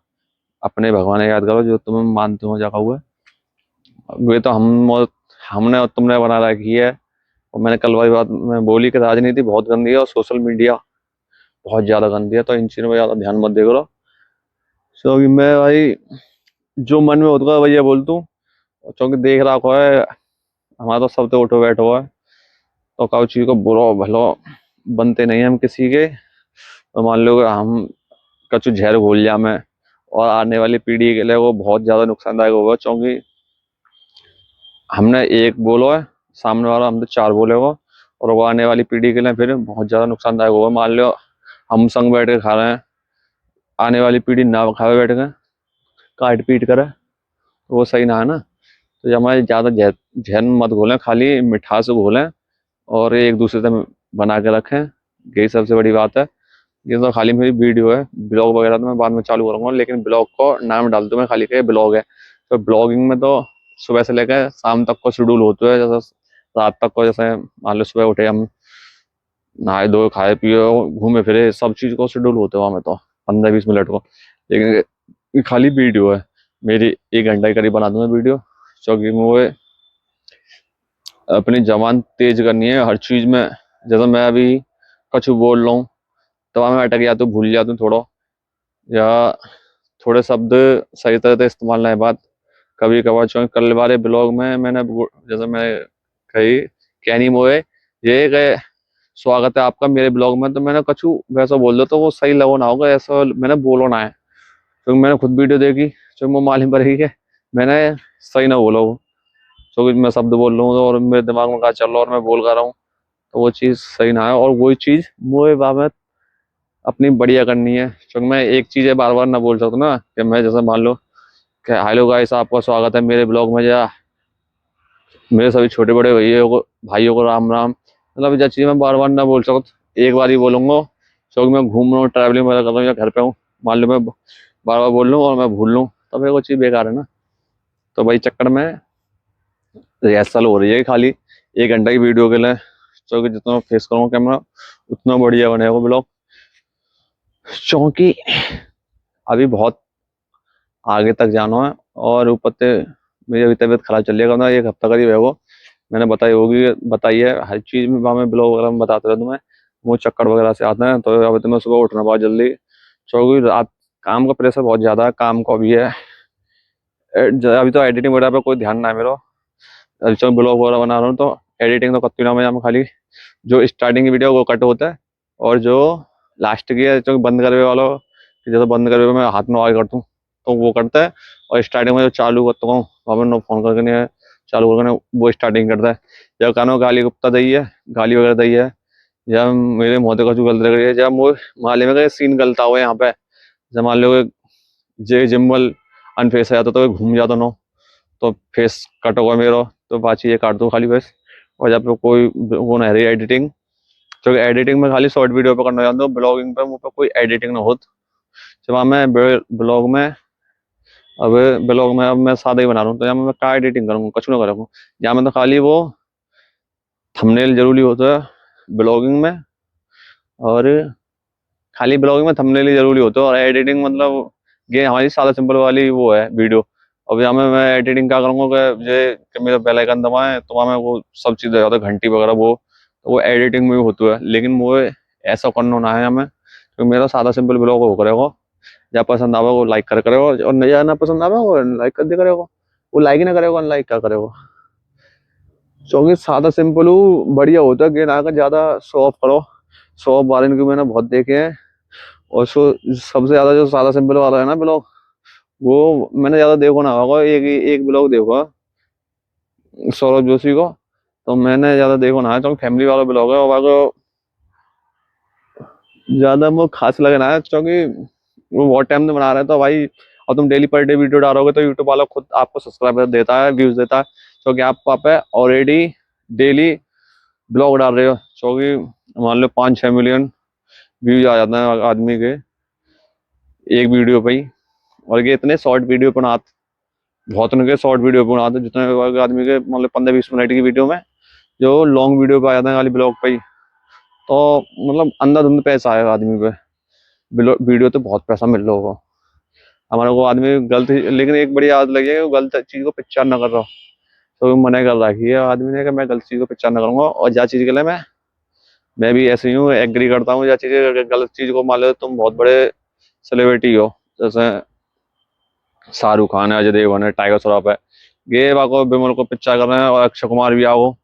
अपने भगवान याद करो जो तुम मानते हो जगह हुआ। ये तो हमने और तुमने बना रखी है। और मैंने कल वाली बात में बोली कि राजनीति बहुत गंदी है, और सोशल मीडिया बहुत ज्यादा गंदी है, तो इन चीजों में ज्यादा ध्यान मत दे करो। क्योंकि मैं भाई जो मन में होता है भैया बोलता हूँ, क्योंकि देख रहा को है हमारा तो सब तो उठो बैठो है, तो काउ चीज को बुरा भलो बनते नहीं हम किसी के। तो मान लो कि हम कछु जहर घोल जाए, और आने वाली पीढ़ी के लिए वो बहुत ज्यादा नुकसानदायक होगा, क्योंकि हमने एक बोलो है, सामने वाला हमने 4 बोलेगा, और वो आने वाली पीढ़ी के लिए फिर बहुत ज्यादा नुकसानदायक होगा। मान लो हम संग बैठ के खा रहे हैं, आने वाली पीढ़ी ना खावे बैठ के काट पीट करे, तो वो सही ना है ना। तो ये हमारे ज्यादा जहर मत घोलें, खाली मिठास घोलें, और एक दूसरे से बना के रखें, यही सबसे बड़ी बात है। ये तो खाली मेरी वीडियो है, ब्लॉग वगैरह तो मैं बाद में चालू करूंगा, लेकिन ब्लॉग को नाम डाल दूं मैं खाली के ब्लॉग है। तो ब्लॉगिंग में तो सुबह से लेकर शाम तक को शेड्यूल होता है, जैसे रात तक को, जैसे मान लो सुबह उठे हम, नहाए धोए खाए पिए घूमे फिरे, सब चीज को शेड्यूल होते हुआ में तो 15-20 मिनट को। लेकिन ये खाली वीडियो है मेरी, 1 घंटा के करीब बना दूंगा वीडियो, क्योंकि मुझे अपनी जबान तेज करनी है हर चीज में। जैसे मैं अभी कुछ बोल रहा हूँ, तो मैं अटक या तो भूल जाता हूँ थोड़ा, या थोड़े शब्द सही तरह से इस्तेमाल नहीं बात कभी कभार। चूंकि कल वाले ब्लॉग में मैंने जैसे मैं कही कहनी मोए ये कि स्वागत है आपका मेरे ब्लॉग में। तो मैंने कछु वैसा बोल दो तो वो सही लगो ना होगा, ऐसा मैंने बोलो ना है। क्योंकि मैंने खुद वीडियो देखी, जो वो मालूम पड़ है मैंने सही ना बोला वो। क्योंकि मैं शब्द बोल रहा हूँ और मेरे दिमाग में क्या चल रहा है और मैं बोल कर रहा हूँ, तो वो चीज़ सही ना है। और वही चीज़ मुझे में अपनी बढ़िया करनी है। क्योंकि मैं एक चीज़ है बार बार ना बोल सकता ना, कि मैं जैसे मान लो कि हेलो गाइस आपका स्वागत है मेरे ब्लॉग में, या मेरे सभी छोटे बड़े भाइयों को राम राम। मतलब जो चीज़ मैं बार बार ना बोल सकता, एक बार ही बोलूँगा। क्योंकि मैं घूम रहा हूँ, ट्रैवलिंग वगैरह कर रहा हूँ या घर पे हूँ, मान लो मैं बार बार बोल लूँ और मैं भूल लूँ, तो फिर वो चीज़ बेकार है ना। तो भाई चक्कर में रिहर्सल हो रही है खाली 1 घंटा की वीडियो के लिए। क्योंकि जितना फेस करूँगा कैमरा उतना बढ़िया बनेगा ब्लॉग। क्योंकि अभी बहुत आगे तक जाना है और ऊपर से मेरी अभी तबीयत खराब चल रही है ना, 1 हफ्ता करीब है वो। मैंने बताई है हर चीज़ में, मैं ब्लॉग वगैरह में बताता रहता हूँ मैं। वो चक्कर वगैरह से आते हैं, तो अभी तो मैं सुबह उठना बहुत जल्दी, क्योंकि रात काम का प्रेशर बहुत ज़्यादा है, काम को भी है। अभी तो एडिटिंग वगैरह पे कोई ध्यान ना है मेरा। अभी तो ब्लॉग वगैरह बना रहा हूँ, तो एडिटिंग तो करती ना मैं खाली जो स्टार्टिंग की वीडियो वो कट होता है, और जो लास्ट की है जो बंद करवे वाला, जैसे बंद करवे मैं हाथ में आगे करता हूँ तो वो करता है। और स्टार्टिंग में जो चालू करता हूँ वहाँ पर फोन करके नहीं है, चालू करके वो स्टार्टिंग करता है। जब कानों गाली गुप्ता दी है, गाली वगैरह दी है, जब मेरे मोहते का जो गलत लग रही है, जब वो माले में सीन गलता हुआ है यहाँ पे, जब मान लो जे जिम्बल अनफेस आ जाता तो घूम जाता नो, तो फेस कट होगा मेरा, तो बाकी ये काट दो खाली बस। और जब कोई वो ना रही एडिटिंग, तो एडिटिंग में खाली शॉर्ट वीडियो पे करना चाहता हूँ, ब्लॉगिंग पे मुझ पर कोई एडिटिंग ना हो। जब मैं ब्लॉग में अब ब्लॉग में अब मैं सादा ही बना रहा हूँ, तो यहाँ मैं क्या एडिटिंग करूँगा, कुछ ना करूँगा। यहाँ में तो खाली वो थंबनेल जरूरी होता है ब्लॉगिंग में, और खाली ब्लॉगिंग में थंबनेल ही जरूरी होता है, और एडिटिंग मतलब ये हमारी सादा सिंपल वाली वो है वीडियो। अब यहाँ में मैं एडिटिंग क्या करूँगा कि मेरा बेल आइकन दबाएं तो वहाँ में वो सब चीज़ आ जाता है, घंटी वगैरह वो एडिटिंग में भी होती है। लेकिन मुझे ऐसा करना ना है हमें, तो मेरा सादा सिंपल ब्लॉग हो करेगा। जब पसंद आवे वो लाइक कर करेगा, और नहीं ना पसंद आवे वो लाइक कर दे करेगा। वो लाइक ही ना करेगा अनलाइक क्या करेगा। क्योंकि सादा सिंपल बढ़िया होता है, गेन आकर ज्यादा शो ऑफ करो। शो ऑफ वाले की मैंने बहुत देखे हैं, और सबसे ज्यादा जो सादा सिंपल वाला है ना ब्लॉग, वो मैंने ज्यादा देखो ना होगा, एक एक ब्लॉग देखो सौरभ जोशी को, तो मैंने ज्यादा देखो ना है, क्योंकि फैमिली वाला ब्लॉग है, और बाकी ज्यादा वो खास लगे ना है, क्योंकि वो बहुत टाइम से बना रहे हैं तो भाई। और तुम डेली पर डे वीडियो डालोगे तो यूट्यूब वाला खुद आपको सब्सक्राइबर देता है, व्यूज देता है, क्योंकि आप ऑलरेडी डेली ब्लॉग डाल रहे हो। क्योंकि मान लो 5-6 मिलियन व्यूज आ जाते हैं आदमी के एक वीडियो पे ही। और ये इतने शॉर्ट वीडियो बनाते, बहुत उनके शॉर्ट वीडियो बनाते, जितने आदमी के मतलब 15-20 मिनट की वीडियो में जो लॉन्ग वीडियो पे आ जाते हैं खाली ब्लॉग पे ही। तो मतलब अंधाधुंध पैसा आएगा आदमी पे, वीडियो तो बहुत पैसा मिल रहा होगा हमारे को। आदमी गलत, लेकिन एक बड़ी आदत लगी है कि वो गलत चीज को प्रचार न कर रहा, तो मना कर रखी है आदमी ने कि मैं गलत चीज को प्रचार न करूंगा। और जा चीज के लिए मैं भी ऐसे ही हूँ, एग्री करता हूँ। या चीज गलत चीज को मान लो तुम बहुत बड़े सेलिब्रिटी हो, जैसे शाहरुख खान है, अजय देवगन है, टाइगर श्रॉफ है, ये वाको विमल को प्रचार कर रहे हैं, और अक्षय कुमार भी आओ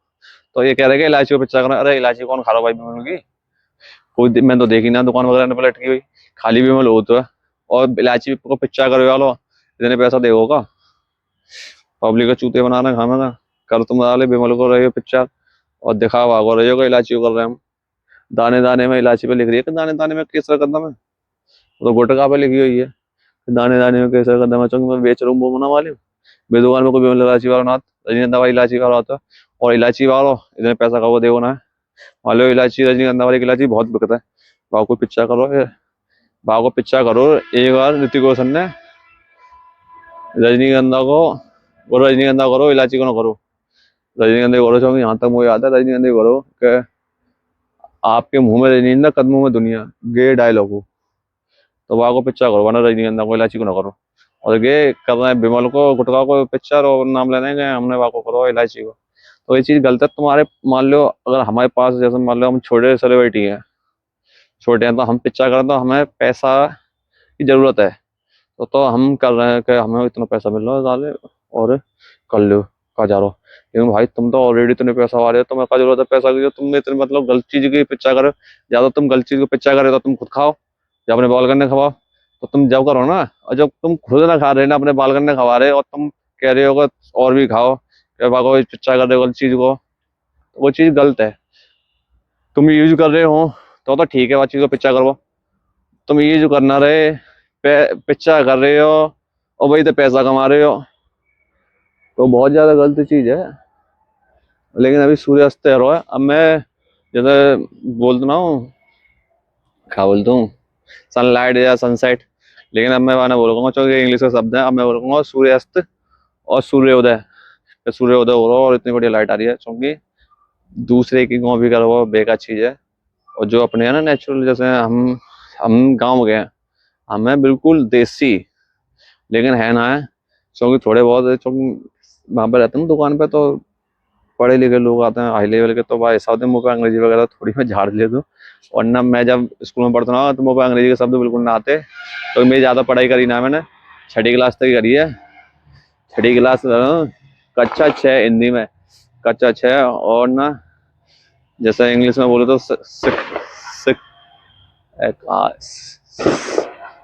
तो ये कह रहे हैं कि इलायची को प्रचार कर रहे हैं। अरे इलायची कौन खा रहा भाई विमल की? मैं तो देखी ना दुकान वगैरह में पलट की हुई, खाली विमल हो तो है। और इलायची को पिक्चर करो वालो, इतने पैसा देगा पब्लिक का चूते बना रहे हैं खाना का। कर तुम डाले विमल को रहे हो पिक्चर, और दिखावा हो रहे हो इलायची को कर रहे हैं हम। दाने दाने में इलायची पे लिख रही है कि दाने दाने में केसर कदम है, तो गुटखा पे लिखी हुई है दाने दाने में केसर कदम है। चूंकि मैं बेच रहा हूँ वो बना वाले मेरी दुकान में कोई विमल इलायची वाला ना, रजनीगंधा वाली इलायची वाला होता है। और इलायची वालो इतने पैसा का वो देखो ना, मान लो इलायची रजनीगंधा वाली इलायची बहुत बिकता है। भाव को पिक्चर करो, भाव को पिक्चर करो। एक बार ऋतिक रोशन ने रजनीगंधा को, वो रजनीगंधा करो इलायची को ना करो, रजनीगंधा करो। क्योंकि यहाँ तक मुझे याद है रजनीगंधा करो कि आपके मुंह में रजनीगंधा कदमों में दुनिया, गे डायलॉग हो, तो वहाँ को पिक्चर करो, वरना रजनीगंधा को इलायची को ना करो। और ये कर रहे हैं विमल को गुटखा को पिक्चर, और नाम लेने गए हमने वहाँ को करो इलायची को। तो ये चीज गलत है तुम्हारे। मान लो अगर हमारे पास जैसे मान लो हम छोटे सेलिब्रिटी हैं, छोटे हैं, तो हम पिक्चर करें तो हमें पैसा की जरूरत है, तो हम कर रहे हैं कि हमें इतना पैसा मिल रहा है डाले और कर लो। कहा जा रहा हो। लेकिन भाई तुम तो ऑलरेडी इतने पैसा आ रहे हो, तुम्हें क्या जरूरत है पैसा की? तुम इतने मतलब गलत चीज की पिक्चर करो। ज्यादा तुम गलत चीज को पिक्चर करे तो तुम खुद खाओ, जब अपने बाल करने खवाओ तो तुम जब करो ना। और जब तुम खुद ना खा रहे ना, अपने बाल करने खवा रहे और तुम कह रहे हो और भी खाओ, भागो पिक्चर कर रहे हो गलत चीज को, तो वो चीज गलत है। तुम यूज कर रहे हो तो ठीक है, वो चीज को पिक्चर करो। तुम ये जो करना रहे, पिक्चर कर रहे हो और वही तो पैसा कमा रहे हो, तो बहुत ज्यादा गलत चीज है। लेकिन अभी सूर्यास्त हो रहा है। अब मैं जैसे बोलता हूँ, क्या बोलता हूँ, सनलाइट या सनसेट, लेकिन अब मैं वाना बोलूंगा क्योंकि इंग्लिश का शब्द है। अब मैं बोलूंगा सूर्यास्त और सूर्योदय। सूर्योदय हो रहा है और इतनी बढ़िया लाइट आ रही है, क्योंकि दूसरे की कॉपी करो वो बेकार चीज है। और जो अपने है ना नेचुरल, जैसे हम गाँव गए, हमें बिल्कुल देसी, लेकिन है ना है, क्योंकि थोड़े बहुत, क्योंकि वहाँ पे रहते हैं ना दुकान पे, तो पढ़े लिखे लोग आते हैं हाई लेवल के, तो भाई साथ में मुँह पे अंग्रेजी वगैरह थोड़ी मैं झाड़ लेता हूँ। वरना मैं जब स्कूल में पढ़ता था तो मुँह पे अंग्रेजी के शब्द बिल्कुल ना आते, तो मेरी ज़्यादा पढ़ाई करी ना मैंने, 6ठी क्लास तक ही करी है। 6ठी क्लास कक्षा 6 हिंदी में, कक्षा 6। और ना जैसे इंग्लिश में बोलो तो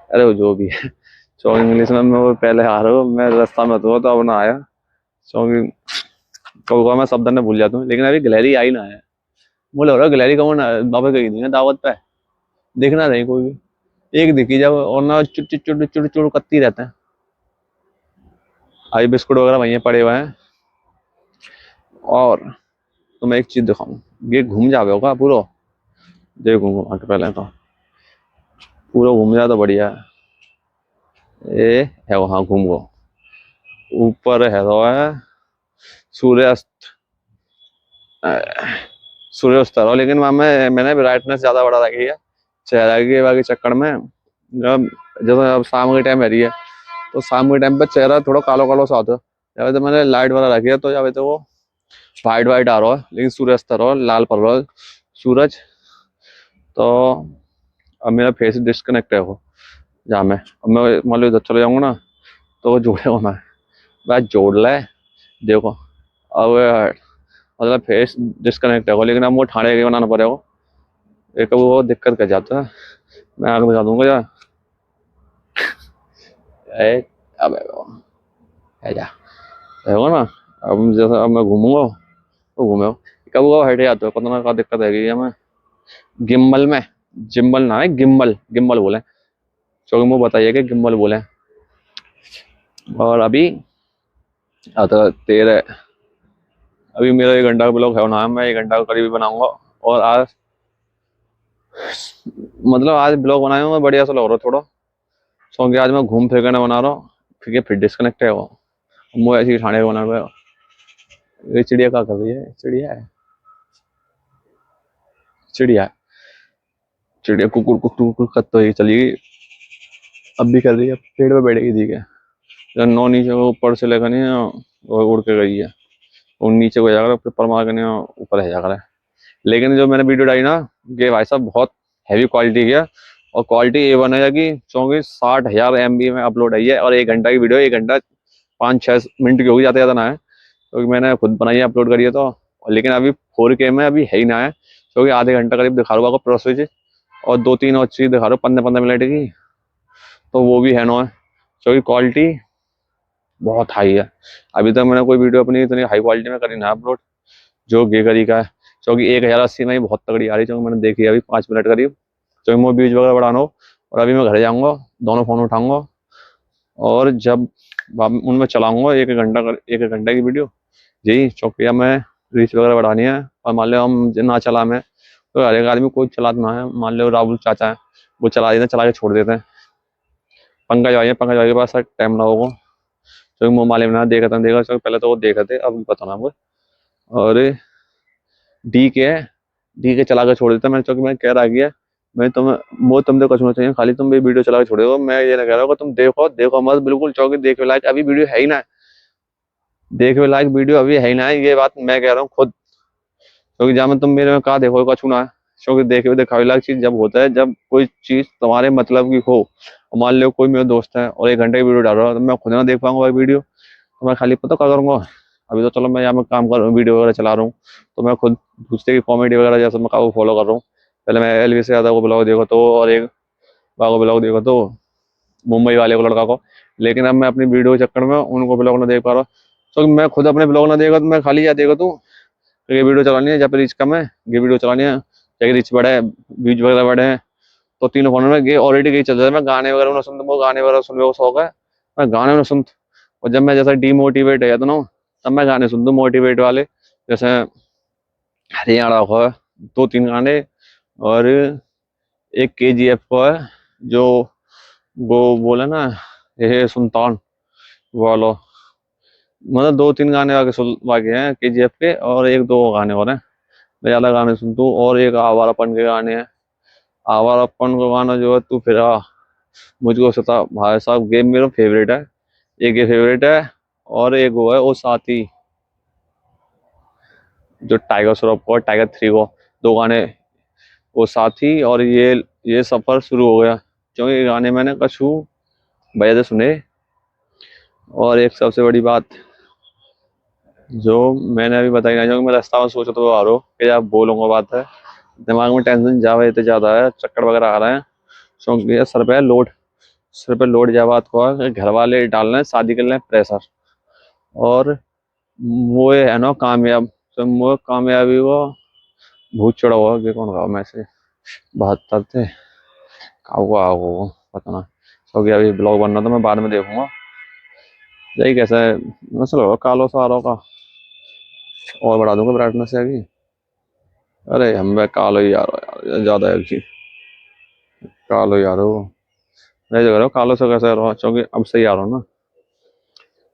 अरे वो जो भी है, तो इंग्लिश में मैं वो पहले आ रहा हूँ, मैं रास्ता में तो अब ना आया, क्योंकि कभी मैं शब्द ने भूल जाता हूँ। लेकिन अभी गिलहरी आई ना है, बोले हो रहा गिलहरी कौन बाबा गई नहीं है दावत पे, दिखना नहीं कोई भी, एक दिखी जब, और ना चुट चुट चुट चुट चुट करती रहते हैं। अभी बिस्कुट वगैरह वहीं पड़े हुए हैं। और तो मैं एक चीज दिखाऊं, ये घूम जावे होगा पूरा, देखूंगा वहां के पहले तो पूरा घूम जाए तो बढ़िया है। ये है वहां घूम गो, ऊपर है तो है सूर्यास्त, सूर्यास्त रहा, लेकिन वहां में मैंने ब्राइटनेस ज्यादा बढ़ा रखी है चेहरा के बाकी चक्कर में। जब जैसे अब शाम के टाइम है रही है, तो शाम के टाइम पे चेहरा थोड़ा कालो कालो सा होता है। जब तो मैंने लाइट वाला रखी है, तो जब तो वो वाइट वाइट आ रहा है, लेकिन सूर्यास्त आ रहा है, लाल पड़ रहा है सूरज। तो अब मेरा फेस डिस्कनेक्ट है वो, जहाँ मैं अब मैं मान लो इधर चले जाऊंगा ना, तो वो जोड़ेगा मैं, बस जोड़ ले, देखो अब मतलब फेस डिस्कनेक्ट है, लेकिन अब वो ठाणे के बनाना पड़ेगा। एक वो दिक्कत कर जाता है, मैं आगे बता दूंगा यार। अब है जा होगा ना। अब जैसे अब मैं घूमूंगा तो घूमे कब वो हट जाता है, पता ना क्या दिक्कत है हमें। गिम्बल में, जिम्बल ना है, गिम्बल, गिम्बल बोले, क्योंकि मुझे बताइए कि गिम्बल बोले। और अभी आता तेरह, अभी मेरा 1 घंटा का ब्लॉग है ना, मैं 1 घंटा का करीब बनाऊंगा। और आज मतलब आज ब्लॉग बनाया मैं बढ़िया सा लग रहा थोड़ा, क्योंकि आज मैं घूम फिर कर बना रहा हूँ, फिर डिस्कनेक्ट है वो, मुझे ऐसे ही ठाणे का बना रहा है। ये चिड़िया क्या कर रही है? चिड़िया है, चिड़िया है, चिड़िया कुकुर कुकुर कुकुर कर तो ही चली गई, अब भी कर रही है, पेड़ पे बैठेगी, ठीक है। नौ नीचे को ऊपर से लेकर नहीं वो उड़ के गई है, वो नीचे को जाकर फिर परमा करने ऊपर है जाकर। लेकिन जो मैंने वीडियो डाली ना, ये भाई साहब बहुत हैवी क्वालिटी की है, और क्वालिटी A1 है कि, क्योंकि 60,000 MB में अपलोड है, और 1 घंटा की वीडियो, 1 घंटा 5-6 मिनट की होगी, ज़्यादा ना है, क्योंकि मैंने खुद बनाई है, अपलोड करी है तो। लेकिन अभी 4K में अभी है ही ना है, क्योंकि आधे घंटा करीब दिखा रहा हूँ आपको प्रोसेस, और 2-3 और चीज़ दिखा रहा हूँ 15-15 मिनट की, तो वो भी है ना, क्योंकि क्वालिटी बहुत हाई है। अभी तक मैंने कोई वीडियो अपनी इतनी हाई क्वालिटी में करी ना अपलोड, जो गे करी का है, क्योंकि 1080 में ही बहुत तगड़ी आ रही है, क्योंकि मैंने देखी है अभी 5 मिनट करीब, क्योंकि मैं बीच वगैरह बढ़ाना हो। और अभी मैं घर जाऊंगा, दोनों फोन उठाऊंगा, और जब उनमें चलाऊंगा 1 घंटा की वीडियो, यही चौकी मैं रीच वगैरह बढ़ानी है। और मान लो हम ना चला मैं, तो हर एक आदमी कोई चलाना है, मान लो राहुल चाचा है, वो चला देते हैं, चला के छोड़ देते हैं। पंकज भाई है, पंकज भाई के पास टाइम ना होगा, क्योंकि वो मालिक ना देखा था, देखा, क्योंकि पहले तो वो देखा थे, अब पता ना मुझे। और डी के है, डी के चला के छोड़ देता मैं, क्योंकि मैं कह रहा कि मैं तुम्हें वो तुमसे कुछ होना चाहिए, खाली तुम भी वीडियो चला के छोड़ दो। मैं ये ना कह रहा हूँ तुम देखो देखो मत बिल्कुल, क्योंकि देखने लायक अभी वीडियो है ही ना, देखने लायक वीडियो अभी है ही ना, ये बात मैं कह रहा हूँ खुद, क्योंकि जहाँ में तुम मेरे में कहा देखो कछु ना है, क्योंकि देखे दिखावे लायक चीज जब होता है, जब कोई चीज तुम्हारे मतलब की हो। मान लो कोई मेरा दोस्त है और 1 घंटे की वीडियो डाल रहा है, तो मैं खुद ना देख पाऊंगा भाई वीडियो, तो मैं खाली पता क्या करूंगा, अभी तो चलो मैं यहाँ में काम कर रहा हूँ, वीडियो वगैरह चला रहा हूँ, तो मैं खुद दूसरे की कॉमेडी वगैरह जैसे मैं वो फॉलो कर रहा हूँ। पहले मैं एलवी से यादव को ब्लॉग देखो तो, और एक बागो ब्लॉग देखो तो, मुंबई वाले को लड़का को। लेकिन अब मैं अपनी वीडियो के चक्कर में उनको ब्लॉग ना देख पा रहा हूँ। तो मैं खुद अपने ब्लॉग ना देखा तो मैं खाली या देखो तो ये वीडियो चलानी है, जहाँ पे रीच कम है ये वीडियो चलानी है, चाहे रीच बढ़े, व्यूज वगैरह बढ़े हैं। तो तीनों फोन में ये ऑलरेडी यही चल रहा है। मैं गाने वगैरह ना सुनता हूँ, गाने वगैरह सुनने को शौक है, मैं गाने ना सुनता। और जब मैं जैसा डीमोटिवेट हो जाता ना, तब मैं गाने सुनता हूँ मोटिवेट वाले, जैसे हरियाणा को है 2-3 गाने, और एक KGF को है जो वो बोले ना, ये सुल्तान वाला, मतलब 2-3 गाने आगे बाकी हैं KGF के, और 1-2 गाने और हैं। मैं ज्यादा गाने सुनता हूँ। और एक आवारापन के गाने हैं, आवारापन का गाना जो है तू फिरा मुझको सता, भाई साहब गेम मेरा फेवरेट है, एक ये फेवरेट है। और एक वो है ओ साथी, जो टाइगर श्रॉफ को, टाइगर 3 को, 2 गाने, वो साथी और ये सफर शुरू हो गया, क्योंकि ये गाने मैंने कछू बजे से सुने। और एक सबसे बड़ी बात जो मैंने अभी बताई ना, क्योंकि मैं रास्ता में सोचा तो आ रहा हूँ कि आप बोलूंगा, बात है दिमाग में टेंशन जावे इतने ज्यादा है, चक्कर वगैरह आ रहे हैं, क्योंकि ये सर पे लोड जा बात को है कि घर वाले डाल रहे हैं शादी कर रहे हैं प्रेशर। और वो है ना कामयाब, तो वो कामयाबी को भूत चढ़ा हुआ कि कौन कहा मैं से 72 थे हुआ वो पता ना, क्योंकि अभी ब्लॉग बन रहा था, मैं बाद में देखूंगा यही कैसा है। मसला कालो सारों का और बढ़ा दूंगा ब्राइटनेस है कि, अरे हम मैं कालो ही यार ज्यादा है कि कालो यार हो, नहीं जगह कालो से कैसे रहा, क्योंकि अब सही आ रहा हूँ ना।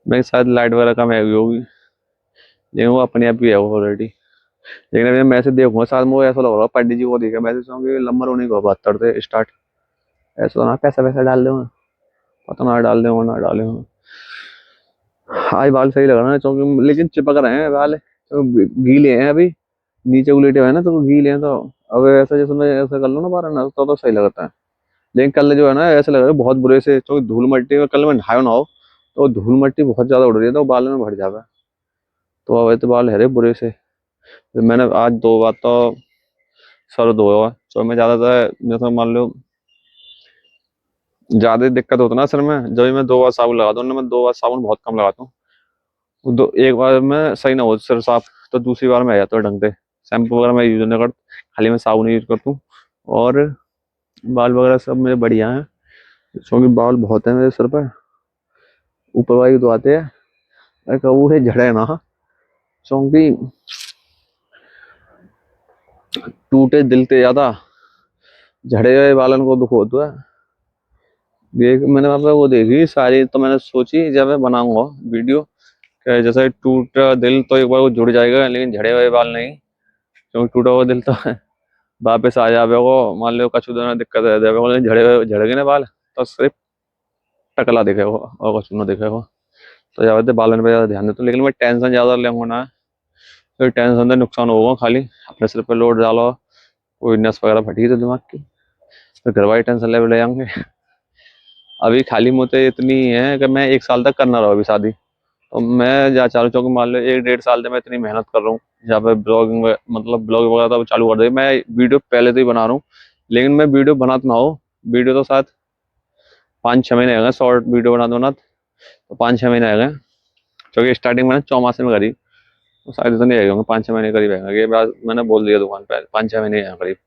मैं शायद लाइट वगैरह कम है होगी, लेकिन वो अपने आप ही है वो ऑलरेडी। लेकिन अभी मैं मैसेज देखूंगा साथ में, वो ऐसा लग रहा है पंडित जी को देखा मैसेज, क्योंकि नंबर होने को 72 थे स्टार्ट, ऐसा ना पैसा वैसा डाल दूंगा, पता ना डाल दूंगा ना डाले हूँ। आज बाल सही लग रहा है क्योंकि, लेकिन चिपक रहे हैं बाल, तो गीले हैं अभी, नीचे उलेटे हुए हैं ना तो गीले हैं। तो अब ऐसा जैसे मैं ऐसा कर लूँ ना बारह ना, तो सही लगता है। लेकिन कल जो है ना ऐसा लग रहा है बहुत बुरे से, क्योंकि धूल मट्टी में कल मैं नहायो ना हो, तो धूल मट्टी बहुत ज्यादा उड़ रही है, तो बाल में भर जावे, तो अब तो बाल है रे बुरे से। फिर मैंने आज 2 बार तो सर धोया हुआ, तो मैं ज्यादातर जैसे मान लो ज्यादा दिक्कत होता ना सर में, जब भी मैं 2 बार साबुन लगाता हूँ ना, मैं 2 बार साबुन बहुत कम लगाता हूँ। एक बार में सही ना हो सिर साफ, तो दूसरी बार में आ जाता है ढंग से। शैम्पू वगैरह मैं यूज नहीं करता, खाली मैं साबुन यूज करता हूँ। और बाल वगैरह सब मेरे बढ़िया हैं, क्योंकि बाल बहुत है मेरे सर पे, ऊपर वाले तो आते हैं, अरे कबू है झड़े ना, क्योंकि टूटे दिल से ज्यादा झड़े हुए बालन को दुख होता है। देख मैंने वहाँ पे वो देखी सारी, तो मैंने सोची जब मैं बनाऊंगा वीडियो कि जैसे टूटा दिल तो एक बार वो जुड़ जाएगा, लेकिन झड़े हुए बाल नहीं, क्योंकि टूटा हुआ दिल तो वापस आ जावे वो, मान लो कछु दिन में दिक्कत है जावे वो, लेकिन झड़ गए ना बाल तो सिर्फ टकला दिखेगा और कछु ना दिखेगा। तो ज्यादा बालन पे ज्यादा ध्यान देता हूँ, लेकिन मैं टेंशन ज्यादा लेंगे ना, तो टेंशन से नुकसान होगा, खाली अपने सिर पे लोड डालो, कोई नस वगैरह फटी तो दिमाग की, तो घर वाले टेंशन लेवल ले जाएंगे। अभी खाली मुझे इतनी है कि मैं 1 साल तक करना रहा अभी शादी, तो मैं जा चालू चौकी मान लो 1-1.5 साल से मैं इतनी मेहनत कर रहा हूँ, जहाँ पे ब्लॉगिंग मतलब ब्लॉग वगैरह तो चालू कर दी मैं, वीडियो पहले तो ही बना रहा हूँ, लेकिन मैं वीडियो बनाता ना हो, वीडियो तो शायद 5-6 महीने हो गए शॉर्ट वीडियो बना, तो 5-6 महीने आ गए, क्योंकि स्टार्टिंग मैंने 4 माह में करी, तो शायद इतने ही होंगे 5-6 महीने करीब आएंगे, ये बात मैंने बोल दिया दुकान पे 5-6 महीने हैं करीब।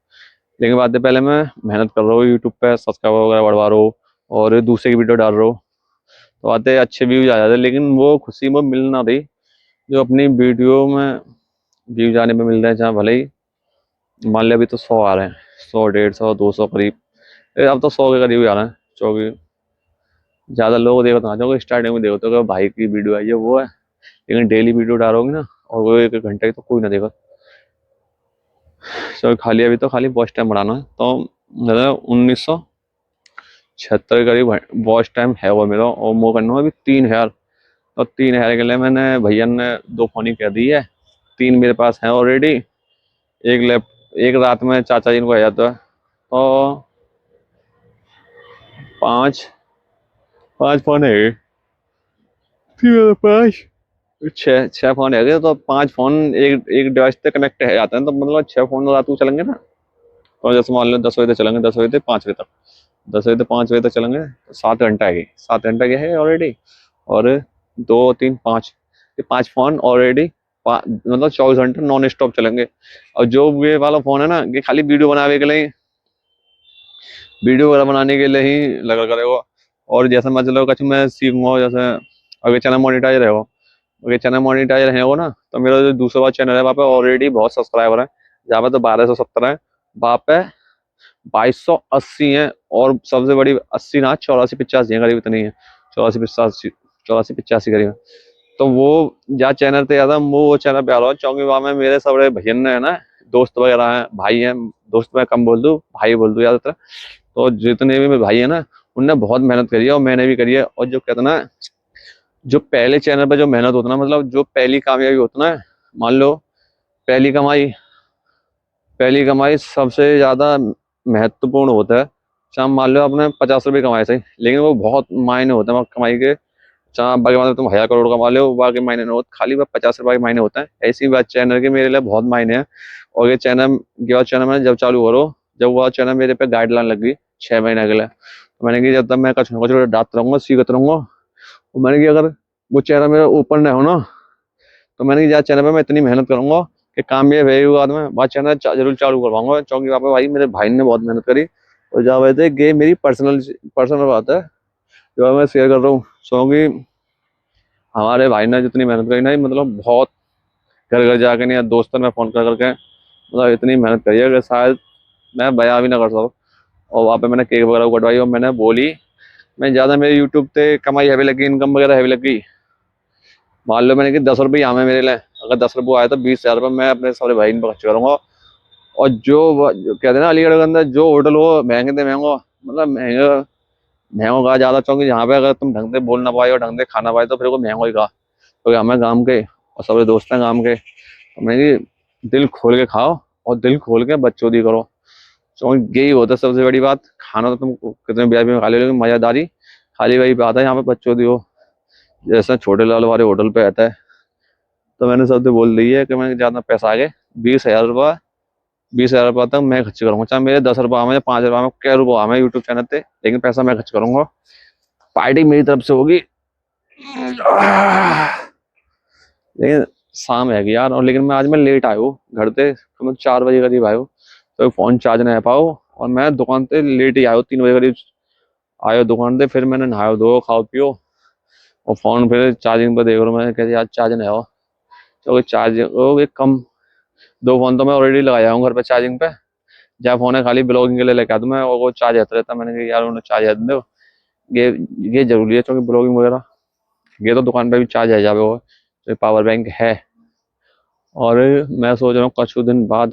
लेकिन बात है पहले मैं मेहनत कर रहा हूँ, यूट्यूब पे सब्सक्राइबर वगैरह बढ़वा रहा हूँ, और दूसरे की वीडियो डाल रहा हूँ, तो आते अच्छे व्यूज आ जाते, लेकिन वो खुशी वो मिल ना रही जो अपनी वीडियो में व्यूज आने में मिल रहे हैं। जहाँ भले ही मान लिया अभी तो 100 आ रहे हैं, 100, 150, 200 करीब, अब तो 100 के करीब ही आ रहे हैं, क्योंकि ज्यादा लोग देखते हैं, क्योंकि स्टार्टिंग में देखते हो भाई की वीडियो आई है वो है, लेकिन डेली वीडियो डालोगे ना और वो 1 घंटे की, तो कोई ना देखा। तो खाली अभी तो खाली वॉच टाइम बढ़ाना है, तो 1976 के करीब वॉच टाइम है वो मेरा, और वो करना है अभी 3 हेयर, तो 3 हेयर के लिए मैंने भैया ने 2 फोन कह दी है, 3 मेरे पास है ऑलरेडी, एक रात में चाचा जी को आ जाता है, तो 5 फोन है मेरे पास, छः छः फोन है तो 5 फोन एक एक डिवाइस से कनेक्ट है जाते हैं, तो मतलब 6 फोन रात को चलेंगे ना। और जैसे मान लो 10 बजे तक चलेंगे, 10 बजे से 5 बजे तक, 10 बजे से 5 बजे तक चलेंगे तो 7 घंटा है, 7 घंटा के है ऑलरेडी। और 2 3 5, ये 5 फोन ऑलरेडी मतलब 24 घंटे नॉन स्टॉप चलेंगे। और जो ये वाला फोन है ना, ये खाली वीडियो बनाने के लिए, वीडियो वगैरह बनाने के लिए ही लगा करेगा। और जैसे मतलब कुछ मैं सीखूंगा, जैसे अगर चैनल मोनेटाइज रहेगा, अगर चैनल मोनेटाइज रहेगा ना, तो मेरा जो दूसरा वाला चैनल है वहाँ पे ऑलरेडी बहुत सब्सक्राइबर है। जहाँ पे तो 1270 है, वहाँ पे 2280 है। और सबसे बड़ी 80 ना 84 85 है, करीब इतनी है, 84 85 करीब। तो वो जहाँ चैनल पे ज्यादा वो चैनल पे आ रहा हूँ, क्योंकि वहाँ में मेरे सब भजन है ना, दोस्त वगैरह हैं, भाई हैं। दोस्त मैं कम बोल दूँ, भाई बोल दूँ ज्यादातर। तो जितने भी मेरे भाई है ना, उनने बहुत मेहनत करी है और मैंने भी करी है। और जो कहते ना, जो पहले चैनल पे जो मेहनत होता ना, मतलब जो पहली कामयाबी होती ना, मान लो पहली कमाई, पहली कमाई सबसे ज्यादा महत्वपूर्ण होता है। चाहे मान लो आपने 50 रुपये कमाए सही, लेकिन वो बहुत मायने होते हैं वहाँ कमाई के। चाहे बाकी मान लो तुम 1000 करोड़ कमा लो, बाकी मायने नहीं होते, खाली वह 50 रुपये के मायने होते हैं। ऐसी बात चैनल के मेरे लिए बहुत मायने हैं। और ये चैनल मैंने जब चालू करो, जब वह चैनल मेरे पे गाइडलाइन लग गई 6 महीने के लिए, तो मैंने कि जब तक मैं कुछ ना कुछ डालता रहूंगा, सीखता रहूंगा। और मैंने कि अगर वो चैनल मेरा ऊपर न हो ना, तो मैंने कि यार चैनल पे मैं इतनी मेहनत करूंगा कि काम ये है बाद में बात चैनल जरूर चालू करवाऊंगा, क्योंकि वहाँ पे भाई मेरे भाई ने बहुत मेहनत करी। और जहाँ वैसे ये मेरी पर्सनल पर्सनल बात है जो मैं शेयर कर रहा हूँ, क्योंकि हमारे भाई ने जितनी मेहनत करी ना, मतलब बहुत घर घर जाके नहीं, या दोस्तों में फोन कर करके, मतलब इतनी मेहनत करी है कि शायद मैं बयां भी ना कर सकूँ। और वहाँ पे मैंने केक वगैरह कटवाई, और मैंने बोली मैं ज़्यादा मेरे यूट्यूब पे कमाई हैवी लगी, इनकम वगैरह हैवी लगी। मान लो मैंने कि 10 रुपये आए मेरे लिए, अगर 10 रुपये आए तो 20,000 रुपये मैं अपने सारे भाई पर खर्च करूंगा। और जो कहते हैं ना अलीगढ़ के अंदर जो होटल हो महंगे से महंगा, मतलब महंगा महंगा कहा ज्यादा, क्योंकि यहाँ पे अगर तुम ढंग से बोल ना पाए और ढंग से खाना पाए तो फिर वो महंगा ही कहा। क्योंकि हमें गाँव के और सारे दोस्त हैं गाँव के, तो मैं कि दिल खोल के खाओ और दिल खोल के बच्चों दी करो। तो यही होता है सबसे बड़ी बात। खाना तो तुम कितने ब्याह में खा लो, लेकिन मजेदारी खाली वही पे आता है यहाँ पे बच्चों दी हो। जैसे छोटे लाल वाले होटल पे आता है, तो मैंने सबसे बोल दी है कि मैं ज्यादा पैसा आ गए, 20,000 रुपये, 20,000 रुपये तक मैं खर्च करूंगा, चाहे मेरे 10 रुपये आवे या 5 रुपये आवे, क्या रुपये आवे यूट्यूब चैनल पे, लेकिन पैसा मैं खर्च करूंगा। पार्टी मेरी तरफ से होगी। लेकिन शाम है कि यार, और लेकिन मैं आज मैं लेट आया हूँ घर से, मतलब 4 बजे करीब आयो, तो फोन चार्ज नहीं आ पाओ। और मैं दुकान पे लेट ही आयो, 3 बजे करीब आयो दुकान पे। फिर मैंने नहायो धो खाओ पियो, और फोन फिर चार्जिंग पे देख रहा हूँ, मैं कहते आज चार्ज नहीं हो, तो चार्ज एक कम। 2 फोन तो मैं ऑलरेडी लगाया हूँ घर पे चार्जिंग पे। जहाँ फोन है खाली ब्लॉगिंग के लिए लेके आता हूँ मैं, और वो चार्ज आता रहता है। मैंने कहा यार उन्हें चार्ज दे दो, ये ये जरूरी है, क्योंकि ब्लॉगिंग वगैरह ये तो दुकान पे भी चार्ज आ जावे वो, तो पावर बैंक है। और मैं सोच रहा हूँ कुछ दिन बाद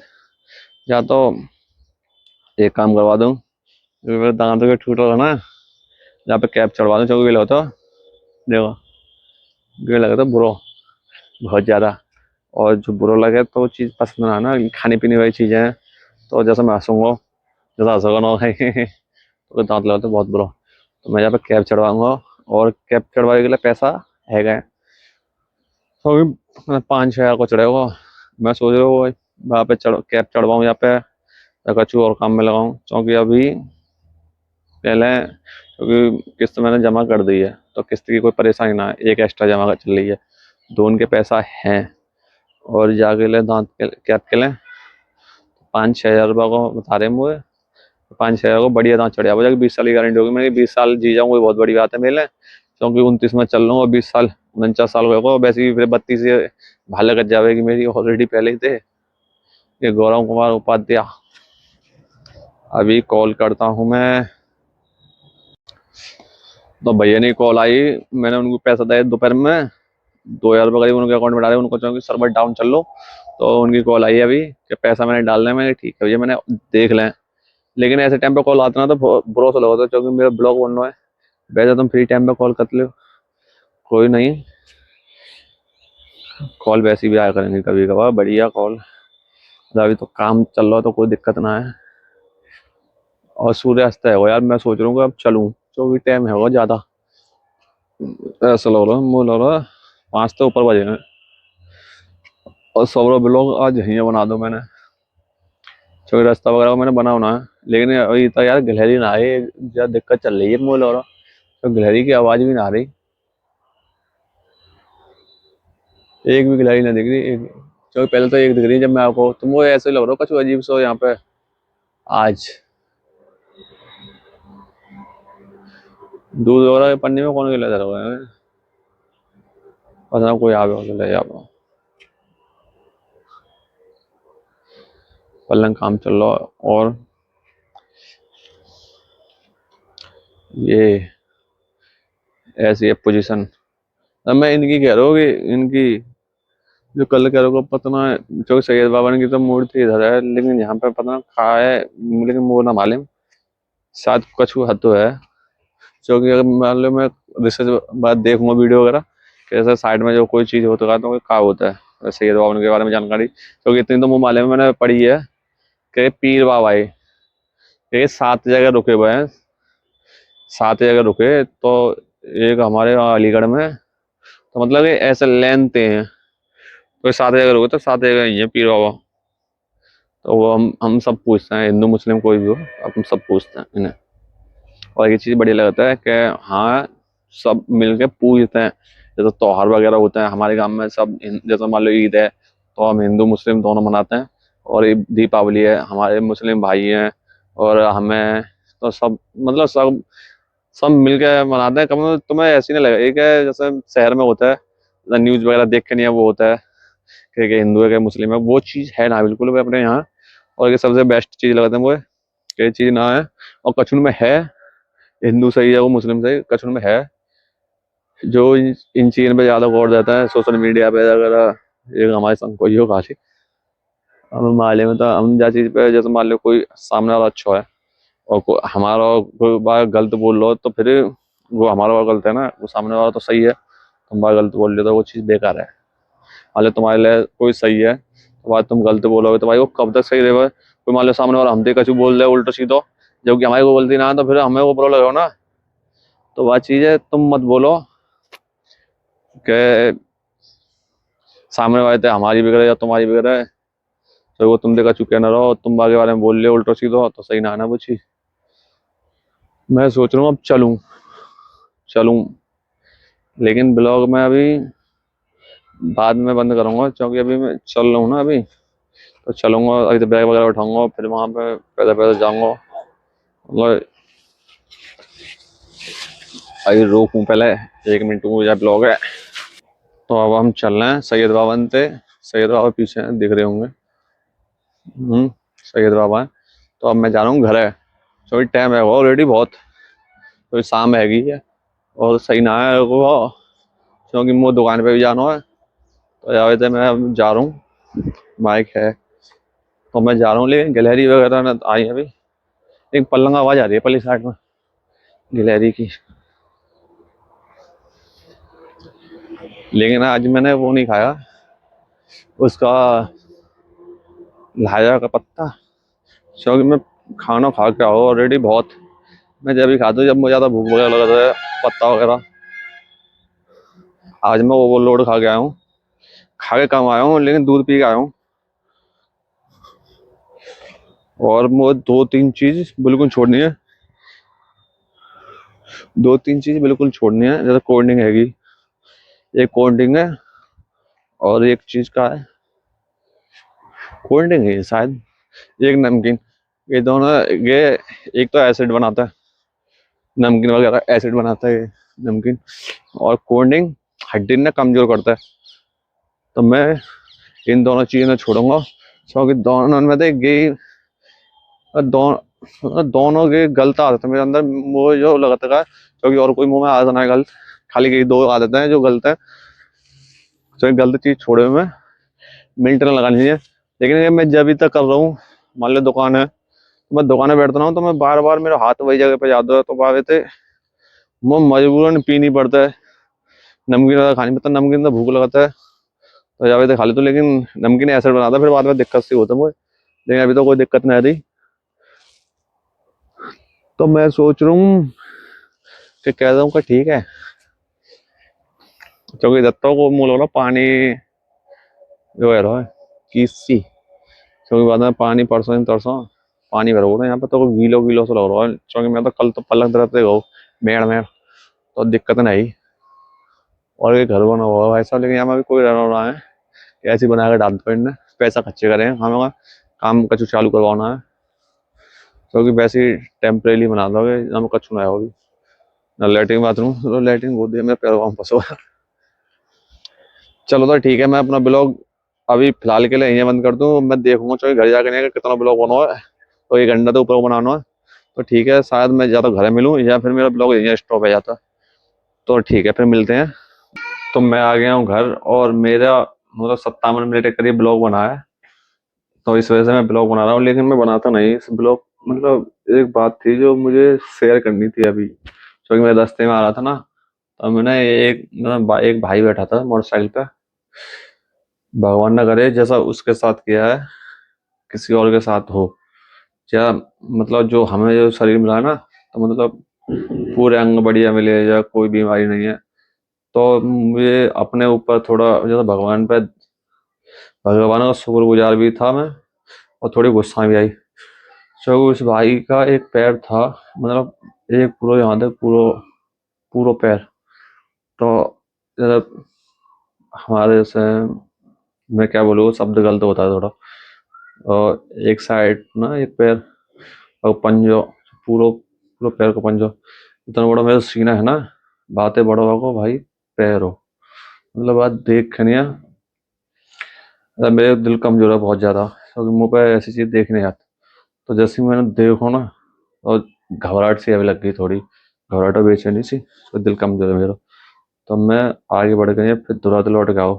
या तो एक काम करवा दूँ, जो मेरे दांत के टूट रहा ना, जहाँ पे कैप चढ़वा दूँ, क्योंकि गिला होता देखो, गिला लगा था बुरो बहुत ज्यादा। और जो बुरा लगे तो वो चीज़ पसंद ना आना, खाने पीने वाली चीज़ें हैं, तो जैसे मैं हंसूंगा, जैसा हंसोगा ना तो दांत लगा तो बहुत बुरा। तो मैं यहाँ पे कैप चढ़वाऊंगा, और कैप चढ़वाने के लिए पैसा है गए, तो अभी 5-6 हज़ार को चढ़ेगा। मैं सोच रहा हूँ वहाँ पे कैप चढ़वाऊँ यहाँ पे, या कुछ और काम में लगाऊँ, क्योंकि अभी पहले क्योंकि किस्त मैंने जमा कर दी है, तो किस्त की कोई परेशानी ना है, एक एक्स्ट्रा जमा कर चल रही है, दो उनके पैसा है। और जाके ले दांत के कैप के लिए 5-6 हज़ार रुपये को बता रहे मुझे, 5-6 हज़ार को बढ़िया दांत चढ़िया, जाके 20 साल की गारंटी होगी मेरी, 20 साल जी जाऊँ, कोई बहुत बड़ी बात है मेरे लिए। क्योंकि 29 में चल रहा हूँ और 20 साल 49 साल होगा, वैसे ही फिर 32 से भाला कट जाएगी मेरी ऑलरेडी पहले ही थे। ये गौरव कुमार उपाध्याय, अभी कॉल करता हूँ मैं। तो भैया ने कॉल आई, मैंने उनको पैसा दिया दोपहर में, 2,000 रुपये करीब उनके अकाउंट में डाले, उनको क्योंकि सर्वर डाउन चल लो, तो उनकी कॉल आई अभी कि पैसा मैंने डालना है। मैंने ठीक है भैया मैंने देख लें, लेकिन ऐसे टाइम पे कॉल आता ना तो भरोसा लगा, क्योंकि मेरा ब्लॉग बनना है। वैसे तुम फ्री टाइम पे कॉल कर लो, कोई नहीं, कॉल वैसे भी आया करेंगे कभी कभार, बढ़िया कॉल। अभी तो काम चल रहा है तो कोई दिक्कत ना है। और सूर्यास्त है वो यार, मैं सोच रहा हूँ कि अब चलूँ, क्योंकि टाइम है वो ज़्यादा, ऐसा लग रहा है मुँह लग रहा है। 5 तो ऊपर बजे हैं। और सोबरो ब्लॉग आज यहीं बना दो मैंने, क्योंकि रास्ता वगैरह मैंने बना होना है। लेकिन अभी तक यार गिलहरी ना आई, ज्यादा दिक्कत चल रही है मोल, और तो गिलहरी की आवाज भी ना आ रही, एक भी गिलहरी ना दिख रही एक। क्योंकि पहले तो एक दिख रही जब मैं आपको, तो मुझे ऐसे लग रहा है कुछ अजीब सा यहाँ पे आज। दूध वगैरह के पन्नी में कौन गिला धरा हुआ है, पता नहीं कोई आ गया तो ले जाओ। पलंग काम चल रहा है। और ये ऐसी है पोजीशन। अब मैं इनकी कह रहा हूँ कि इनकी जो कल कह रहा हूँ पता ना, जो सैयद बाबा की तो मूर्ति इधर है, लेकिन यहाँ पे पता ना कहाँ है, लेकिन वो ना मालूम, शायद कछु हद तो है। क्योंकि अगर मान लो मैं रिसर्च बात देखूंगा वीडियो वगैरह, कैसे साइड में जो कोई चीज होता है तो क्या होता है सैयद बाबा के बारे में जानकारी, क्योंकि इतनी तो मुँह मालूम है, मैंने पढ़ी है कि पीर बाबा है, ये 7 जगह रुके हुए हैं, 7 जगह रुके। तो एक हमारे वहाँ अलीगढ़ में, तो मतलब ये ऐसे लेंथ हैं, तो ये 7 जगह रुके, तो 7 जगह ही है पीर बाबा। तो वो हम सब पूछते हैं, हिंदू मुस्लिम कोई भी हो, हम सब पूछते हैं इन्हें। और ये चीज़ बढ़िया लगता है कि हाँ सब मिलके पूजते हैं। जैसे त्योहार वगैरह होते हैं हमारे गांव में सब, जैसे मान लो ईद है तो हम हिंदू मुस्लिम दोनों मनाते हैं, और ये दीपावली है, हमारे मुस्लिम भाई हैं और हमें, तो सब मतलब सब सब मिलके मनाते हैं। कभी तुम्हें ऐसी नहीं लगेगा एक है जैसे शहर में होता है, न्यूज वगैरह देख के नहीं है वो होता है कि हिंदू है कि मुस्लिम है, वो चीज़ है ना बिल्कुल भी अपने यहाँ। और ये सबसे बेस्ट चीज़ लगता है मुझे कि ये चीज़ ना है। और कछुन में है, हिंदू सही है वो मुस्लिम सही, कछुन में है। जो इन चीज़ पे ज़्यादा गौर देता है सोशल मीडिया पे, अगर एक हमारे संग कोई हो काशी, हम माले में तो हम जा चीज़ पे, जैसे मान लो कोई सामने वाला अच्छा है और हमारा कोई बात गलत बोल लो, तो फिर वो हमारा वाला गलत है ना, वो सामने वाला तो सही है, तुम बात गलत बोल रहे हो तो वो चीज़ बेकार है। मान लो तुम्हारे लिए कोई सही है तो बात तुम गलत बोलोगे तो भाई वो कब तक सही रहेगा। कोई मान लो सामने वाला हम कछु बोल रहे उल्टा सीधो, जबकि हमारी को गलती ना है, तो फिर हमें वो बुरा लगेगा ना। तो वह चीज़ है, तुम मत बोलो कि सामने वाले थे हमारी बिगड़े या तुम्हारी बिगड़े, तो वो तुम देखा चुके ना रहो, तुम आगे बारे में बोल रहे हो उल्टा सीधो, तो सही ना है ना वो चीज़। मैं सोच रहा हूँ अब चलूँ चलूँ, लेकिन ब्लॉग में अभी बाद में बंद करूंगा, क्योंकि अभी मैं चल रहा हूँ ना अभी, तो चलूंगा अभी, तो बैग वगैरह उठाऊंगा फिर वहां पे पैदल पैदल जाऊंगा। मतलब अभी रोकूं पहले 1 मिनट, मुझे ब्लॉग है। तो अब हम चल रहे हैं सैयद बाबन से, सैयद बाबा पीछे दिख रहे होंगे, सैयद बाबा है। तो अब मैं जा रहा हूँ घर है, क्योंकि टाइम है ऑलरेडी बहुत, तो शाम हैगी है और सही ना है वो, क्योंकि मुझे दुकान पे भी जाना है। तो जावे थे मैं अब जा रहा हूँ, बाइक है तो मैं जा रहा हूँ, लेकिन गिलहरी वगैरह ना आई है अभी। एक पलंग आवाज आ रही है पल्ली साइड में गिलहरी की। लेकिन आज मैंने वो नहीं खाया उसका लाया का पत्ता, क्योंकि मैं खाना खा के आओ ऑलरेडी बहुत। मैं जब भी खाता हूँ जब मुझे ज़्यादा भूख वगैरह लगता है, पत्ता वगैरह। आज मैं ओवरलोड खा के आया हूँ, खा के कम आया हूँ लेकिन दूध पी के आया हूँ। और मुझे 2-3 चीज बिल्कुल छोड़नी है, 2-3 चीज बिल्कुल छोड़नी है। जैसे कोल्ड ड्रिंक हैगी, एक कोल्ड ड्रिंक है और एक चीज का है, कोल्ड ड्रिंक है शायद, एक नमकीन। ये दोनों, ये एक तो एसिड बनाता है, नमकीन वगैरह एसिड बनाता है ये नमकीन, और कोल्ड ड्रिंक हड्डी ना कमजोर करता है। तो मैं इन दोनों चीज़ों छोड़ूंगा, क्योंकि दोनों में तो ये दोनों के गलत आदत है मेरे अंदर, वो जो लगता है, क्योंकि और कोई मुंह में आदत ना है गलत, खाली ये 2 आदतें हैं जो गलत है। तो गलत चीज छोड़े हुए मिनट ना लगा लीजिए। लेकिन ये मैं जब भी तक कर रहा हूँ, मान लो दुकान है तो मैं दुकान में बैठता हूँ, तो मैं बार बार मेरा हाथ वही जगह पे जाता है, तो बावे थे वो मजबूरन पीनी पड़ता है। नमकीन वगैरह खानी पड़ता है, नमकीन तो भूख लगाता है तो जावे थे खा लेते, लेकिन नमकीन एसिड बनाता है, फिर बाद में दिक्कत सी होता है मुझे। लेकिन अभी तो कोई दिक्कत नहीं आ रही। तो मैं सोच रहा हूँ कि कह दूँ कि ठीक है, क्योंकि दत्तों को मुँह लग रहा पानी जो है रहा है किसी, क्योंकि बाद में पानी परसों तरसों पानी भर रहा है यहाँ पे, तो गीलो गीलो से लग रहा है। क्योंकि मैं तो कल तो पलक तरफ से गो मेड़ में, तो दिक्कत नहीं। और ये घर बना हुआ है भाई साहब, लेकिन यहाँ पे कोई रह रहा है, ऐसे ही बना कर डाल दो इनने, पैसा खर्चे करें हमें, काम कचू चालू करवाना है। क्योंकि वैसे ही टेम्परेली बना दोगे, हम कचू ना होगी ना लैट्रिन बाथरूम, तो लैट्रिन बहुत दिया मेरे पैर वहां फंसो। चलो तो ठीक है, मैं अपना ब्लॉग अभी फिलहाल के लिए यहीं बंद कर दूं। मैं देखूंगा चलो घर जाकर नहीं कितना ब्लॉग बना है, तो 1 घंटा तो ऊपर बनाना है। तो ठीक है, शायद मैं या तो घर मिलूँ या फिर मेरा ब्लॉग यहीं स्टॉप हो जाता। तो ठीक है, फिर मिलते हैं। तो मैं आ गया हूँ घर, और मेरा मतलब 57 मिनट के करीब ब्लॉग बना है। तो इस वजह से मैं ब्लॉग बना रहा हूँ, लेकिन मैं बनाता नहीं इस ब्लॉग। मतलब एक बात थी जो मुझे शेयर करनी थी अभी, क्योंकि मैं रास्ते में आ रहा था ना, तो मैंने एक भाई बैठा था मोटरसाइकिल पे। भगवान न करे जैसा उसके साथ किया है किसी और के साथ हो, या मतलब जो हमें जो शरीर मिला है ना, तो मतलब पूरे अंग बढ़िया मिले या कोई बीमारी नहीं है, तो मुझे अपने ऊपर थोड़ा जैसा भगवान का शुक्रगुजार भी था मैं, और थोड़ी गुस्सा भी आई। तो उस भाई का एक पैर था, मतलब एक पूरा यहाँ तक पूरा पूरा पैर, तो मतलब हमारे से, मैं क्या बोलूँ, शब्द गलत होता है थोड़ा। और एक साइड ना एक पैर और पंजो, पूरा पूरा पैर का पंजो इतना बड़ा मेरा सीना है ना, बातें बड़ा होगा भाई, पैर हो, मतलब बात देख के नहीं है, मतलब मेरे दिल कमजोर है बहुत ज्यादा, क्योंकि मुंह पे ऐसी चीज देख नहीं आती। तो जैसे ही मैंने देखो ना, और घबराहट सी अभी लग गई थोड़ी, घबराहट और बेचैनी सी, तो दिल कमजोर है मेरा। तो मैं आगे बढ़ गई, फिर दुरा लौट गया हो,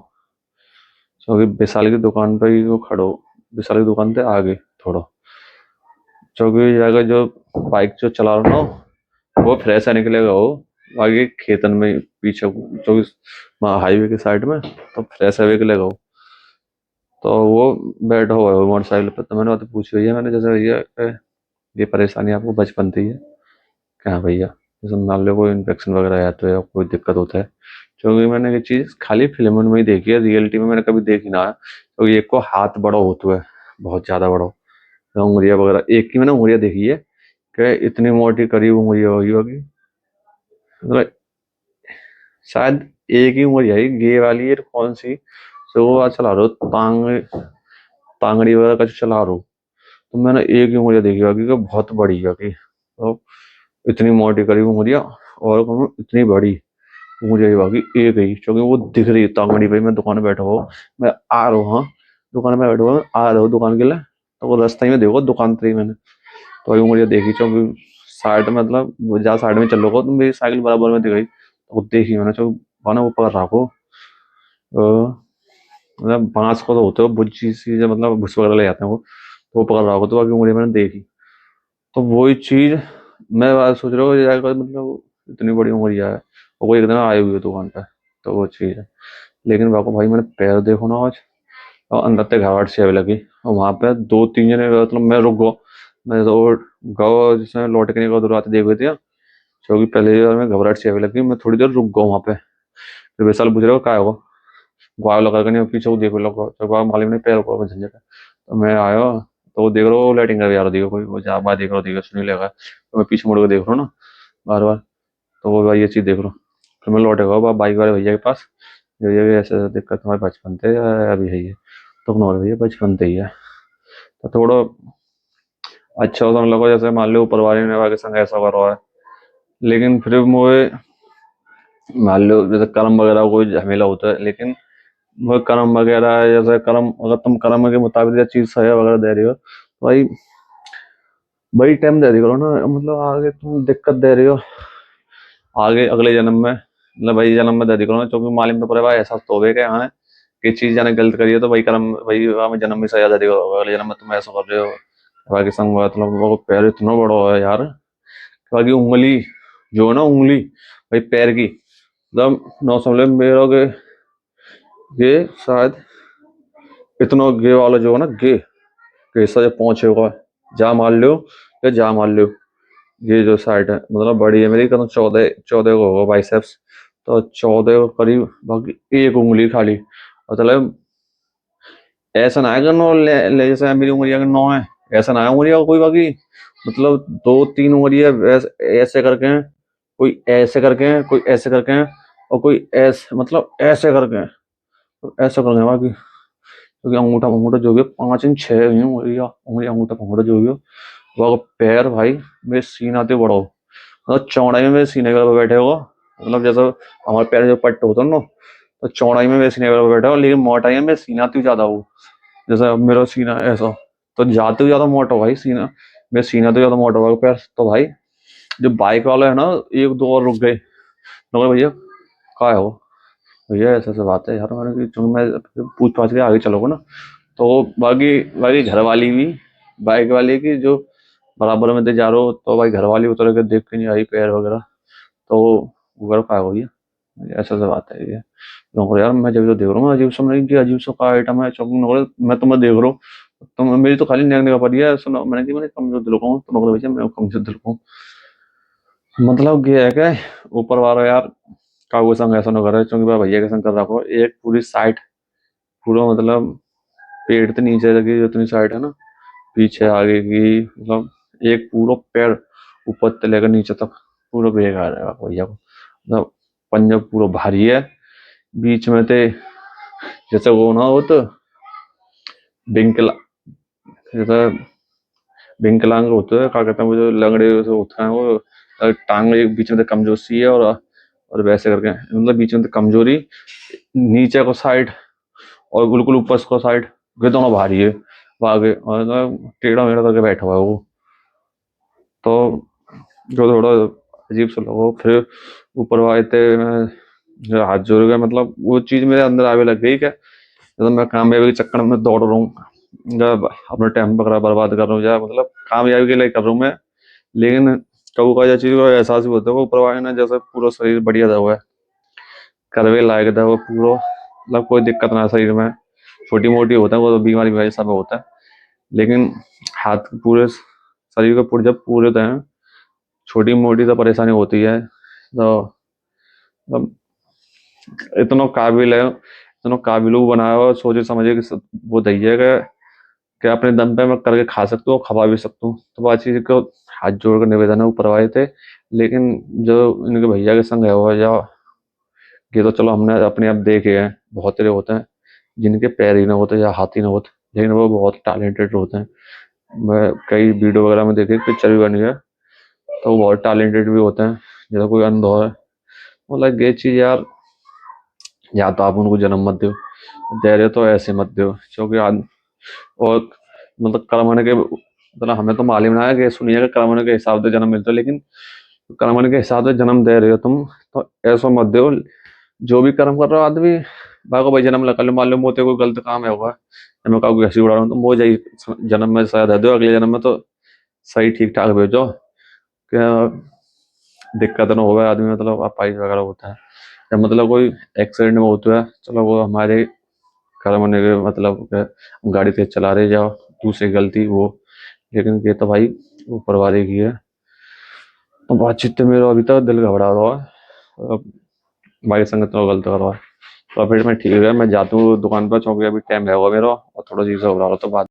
क्योंकि विशाल की दुकान पे ही वो खड़ो, विशाल की दुकान से आगे थोड़ा, क्योंकि अगर जो बाइक जो चला रहा हूँ ना, वो फ्रेश है निकलेगा हो, आगे खेतन में पीछे जो हाईवे के साइड में, तो फ्रेश है निकलेगा हो। तो वो बैठा हुआ है मोटरसाइकिल पे, तो मैंने बात पूछी भैया, मैंने जैसे भैया ये परेशानी आपको बचपन से ही है क्या भैया, जैसे मान लो कोई इन्फेक्शन वगैरह है तो या कोई दिक्कत होता है, क्योंकि मैंने ये चीज़ खाली फिल्म में ही देखी है, रियलिटी में मैंने कभी देखी ना है। तो एक को हाथ बड़ा होता है, बहुत ज़्यादा बड़ा, उंगलियां वगैरह एक की मैंने उंगलियां देखी है कि इतनी मोटी करीब उंगलियां होगी मतलब, शायद एक ही उंगली है गे वाली है कौन सी, तो वो आज चला रहा हो तांगड़ी वगैरह का चला रहा हूँ। तो मैंने एक ही उंगलियां देखी होगी कि बहुत बड़ी है कि, तो इतनी मोटी करीब उंगलियां, और कहूँ इतनी बड़ी मुझे बाकी एक ही, क्योंकि वो दिख रही है तांगड़ी पे। मैं दुकान में बैठा हुआ, मैं आ रहा हूँ, हाँ दुकान में बैठा हुआ, आ रहा हूँ दुकान के लिए, तो वो रास्ते में देखो दुकान पे ही मैंने, तो वही मुझे देखी, क्योंकि साइड मतलब वो जहाँ साइड में चल रहा हो, तो मेरी साइकिल बराबर में दिख गई, तो वो देखी मैंने, तो बना वो पकड़ रखो, मतलब बांस को तो होते हो बुज्जी सी, जो मतलब भुस वगैरह ले जाते हैं वो, तो वो पकड़ रखो, तो बाकी उंगली मैंने देखी। तो वही चीज मैं बात सोच रहा हूँ यार, मतलब इतनी बड़ी उंगलियां है, और वो एक दिन आई हुई है दुकान पे, तो वो चीज है। लेकिन बाको भाई मैंने पैर देखो ना आज, और अंदर तक घावट सी आने लगी, और वहां पे 2-3 जने, मतलब मैं रुक गो, मैं तो गो जिसमें लौट के नहीं गो, देख रही थी, क्योंकि पहले बार में घबराहट सी आने लगी, मैं थोड़ी देर रुक गया वहां पे। फिर वैसा पूछ रहे हो क्या है वो, गुआव लगा कर नहीं पीछे को देखो लोग, तो गुआव मालूम नहीं पैर को झंझट है। तो मैं आया, तो वो देख रहा हूँ लाइटिंग कर यार, देखो कोई वो जा बात देख रहा देखो सुनी लगा, तो मैं पीछे मुड़ के देख रहा हूँ ना बार बार, तो वो भाई ये चीज देख रहा हूँ। फिर मैं लौट गया बाइक वाले भैया के पास, ये ऐसे दिक्कत हमारे बचपन से या अभी है ये, तो नॉर भैया बचपन से ही है, तो थोड़ा अच्छा होता लगा, जैसे मान लो ऊपर वाले ने के संग ऐसा कर रहा है। लेकिन फिर मुझे मान लो जैसे कर्म वगैरह कोई झमेला होता है, लेकिन वो कर्म वगैरह जैसे कर्म, अगर तुम कर्म के मुताबिक ये चीज सजा वगैरह दे रही हो, तो भाई वही टाइम दे रही करो ना, मतलब आगे तुम दिक्कत दे रही हो, आगे अगले जन्म में, मतलब वही जन्म में दे दी करो ना, क्योंकि मालूम तो पड़े भाई ऐसा तो होगा क्या है कि चीज जाने गलत करिए, तो वही कर्म वही में जन्म में सजा दे रही हो, अगले जन्म में तुम ऐसा कर रहे हो। बाकी संग मतलब वो पैर इतना बड़ा है यार, बाकी उंगली जो है ना, उंगली भाई पैर की, मतलब नौ समझ मेरा के ये शायद इतना गे वाला जो है ना, गे कैसा जो पहुंचे होगा, जा मान लो या जा मान लो, ये जो साइड है मतलब बड़ी है मेरी, कदम 14 14 को होगा बाइसेप्स, तो 14 के करीब, बाकी एक उंगली खाली। मतलब ऐसा ना है कि 9 ले जैसे मेरी उंगलियां के 9 है, ऐसा ना है उंगलियां का कोई, बाकी मतलब 2-3 उंगलियां ऐसे करके हैं, कोई ऐसे करके हैं, कोई ऐसे करके हैं, और कोई ऐसे मतलब ऐसे करके हैं, तो ऐसा करके हैं बाकी। क्योंकि अंगूठा अंगूठा जो भी 5 इंच 6 हुई उंगलियां, उंगली अंगूठा अंगूठा जो भी हो। वो पैर भाई मेरे सीना ते बड़ा हो, मतलब चौड़ाई में मेरे सीने के बराबर बैठे हो, मतलब जैसे हमारे पैर जो पट्ट होता है ना, तो चौड़ाई में मेरे सीने के बराबर बैठे हो, लेकिन मोटाई में मेरे सीना ते ज्यादा हो। जैसे अब मेरा सीना ऐसा, तो जाते हुए ज्यादा मोटा हो भाई सीना, मेरे सीना तो ज्यादा मोटा हुआ पैर। तो भाई जो बाइक वाला है ना, एक दो और रुक गए, मैं बोला, भैया कहाँ हो भैया, ऐसे ऐसे बात है यार, मैं पूछ पाछ के आगे चलोगे ना। तो बाकी बाकी घर वाली भी, बाइक वाले की जो बराबर में दे जा रहे हो, तो भाई घर वाली उतर के देख के नहीं आई पैर वगैरह, तो वो कहा हो भैया, ऐसा ऐसा बात है ये। यार मैं जब तो देख रहा हूँ अजीब सा, मैंने कि अजीब सा का आइटम है चौक, मैं तुम्हें देख रहा हूँ, तो मेरी तो खाली नेक निकाह पड़ी है, सुनो मैंने कि मैंने कमजोर दिल को हूँ, तुम भैया मैं कमजोर दिल को हूँ। मतलब ये है कि ऊपर वाला यार कागू संग ऐसा ना करे, क्योंकि भाई भैया के संग कर रखो एक पूरी साइड, पूरा मतलब पेट से नीचे तक की जितनी साइड है ना, पीछे आगे की, मतलब एक पूरा पैर ऊपर से लेकर नीचे तक पूरा बेकार है भैया को, मतलब पंजाब पूरा भारी है, बीच में ते जैसे वो ना हो तो बिंकला, जैसे विकलांग होते हैं, क्या कहते हैं वो जो लंगड़े से होते हैं वो, टांग एक बीच में से कमजोर सी है, और वैसे करके मतलब बीच में से कमजोरी, नीचे को साइड और बिल्कुल ऊपर को साइड, ये दोनों भारी है, वो आगे और टेढ़ा मेढ़ा करके बैठा हुआ है वो। तो जो थोड़ा अजीब सा लगा, फिर ऊपर आए थे, मैं जो हाथ जोड़ गया, मतलब वो चीज मेरे अंदर आगे लग गई क्या, जब मैं कामयाबी के चक्कर में दौड़ रहा हूँ, जब अपना टाइम वगैरह बर्बाद कर रहा हूँ, या मतलब कामयाबी के लिए कर रहा हूँ मैं, लेकिन कबू का चीज को एहसास भी होता है, वो ऊपर वाले ने जैसे पूरा शरीर बढ़िया था हुआ है, करवे लायक था वो पूरा, मतलब कोई दिक्कत ना शरीर में, छोटी मोटी होता है वो तो बीमारी वजह सब होता है, लेकिन हाथ पूरे शरीर के पुर्जे पूरे होते हैं, छोटी मोटी तो परेशानी होती है। तो मतलब इतना काबिल है, इतना काबिल बनाया हुआ, सोचे समझे कि वो दैया कि अपने दम पे मैं करके खा सकता हूँ, खवा भी सकता हूँ। तो बात चीज को हाथ जोड़ कर निवेदन है ऊपर आए थे, लेकिन जो इनके भैया के संग है हुआ, या ये तो चलो हमने अपने आप देखे हैं, बहुत तेरे होते हैं जिनके पैर ही ना होते या हाथ ही ना होते, लेकिन वो बहुत टैलेंटेड होते हैं। मैं कई वीडियो वगैरह में देखे, पिक्चर भी बनी है, तो वो बहुत टैलेंटेड भी होते हैं, जैसे कोई अंधा है, मतलब ये चीज यार, या तो आप उनको जन्म मत दो, दे रहे हो तो ऐसे मत दो, क्योंकि और मतलब कर्म होने के, मतलब हमें तो मालूम ना है कि सुनिए कि कर्म होने के हिसाब से जन्म मिलता है, लेकिन कर्म होने के हिसाब से जन्म दे रहे हो तुम, तो ऐसा मत दो। जो भी कर्म कर रहा हो आदमी, भागो भाई जन्म लगा लो, मालूम होते कोई गलत काम है होगा, या मैं कहूँ हंसी उड़ा रहा हूँ, तो वो जाइए जन्म में शायद दे दो, अगले जन्म में तो सही ठीक ठाक भेजो, क्या दिक्कत ना होगा आदमी, मतलब अपाइज वगैरह होता है, या मतलब कोई एक्सीडेंट में होता है, चलो वो हमारे कर्म होने के मतलब गाड़ी तेज चला रहे जाओ, दूसरी गलती वो, लेकिन ये तो भाई ऊपर वाले की है। तो बातचीत तो मेरा अभी तक दिल घबरा रहा है, अब भाई संगत तो गलत कर रहा है, तो फिर मैं ठीक है, मैं जाता हूँ दुकान पर, चौंक अभी टाइम है मेरा, और थोड़ा चीज़ घबरा रहा, तो बात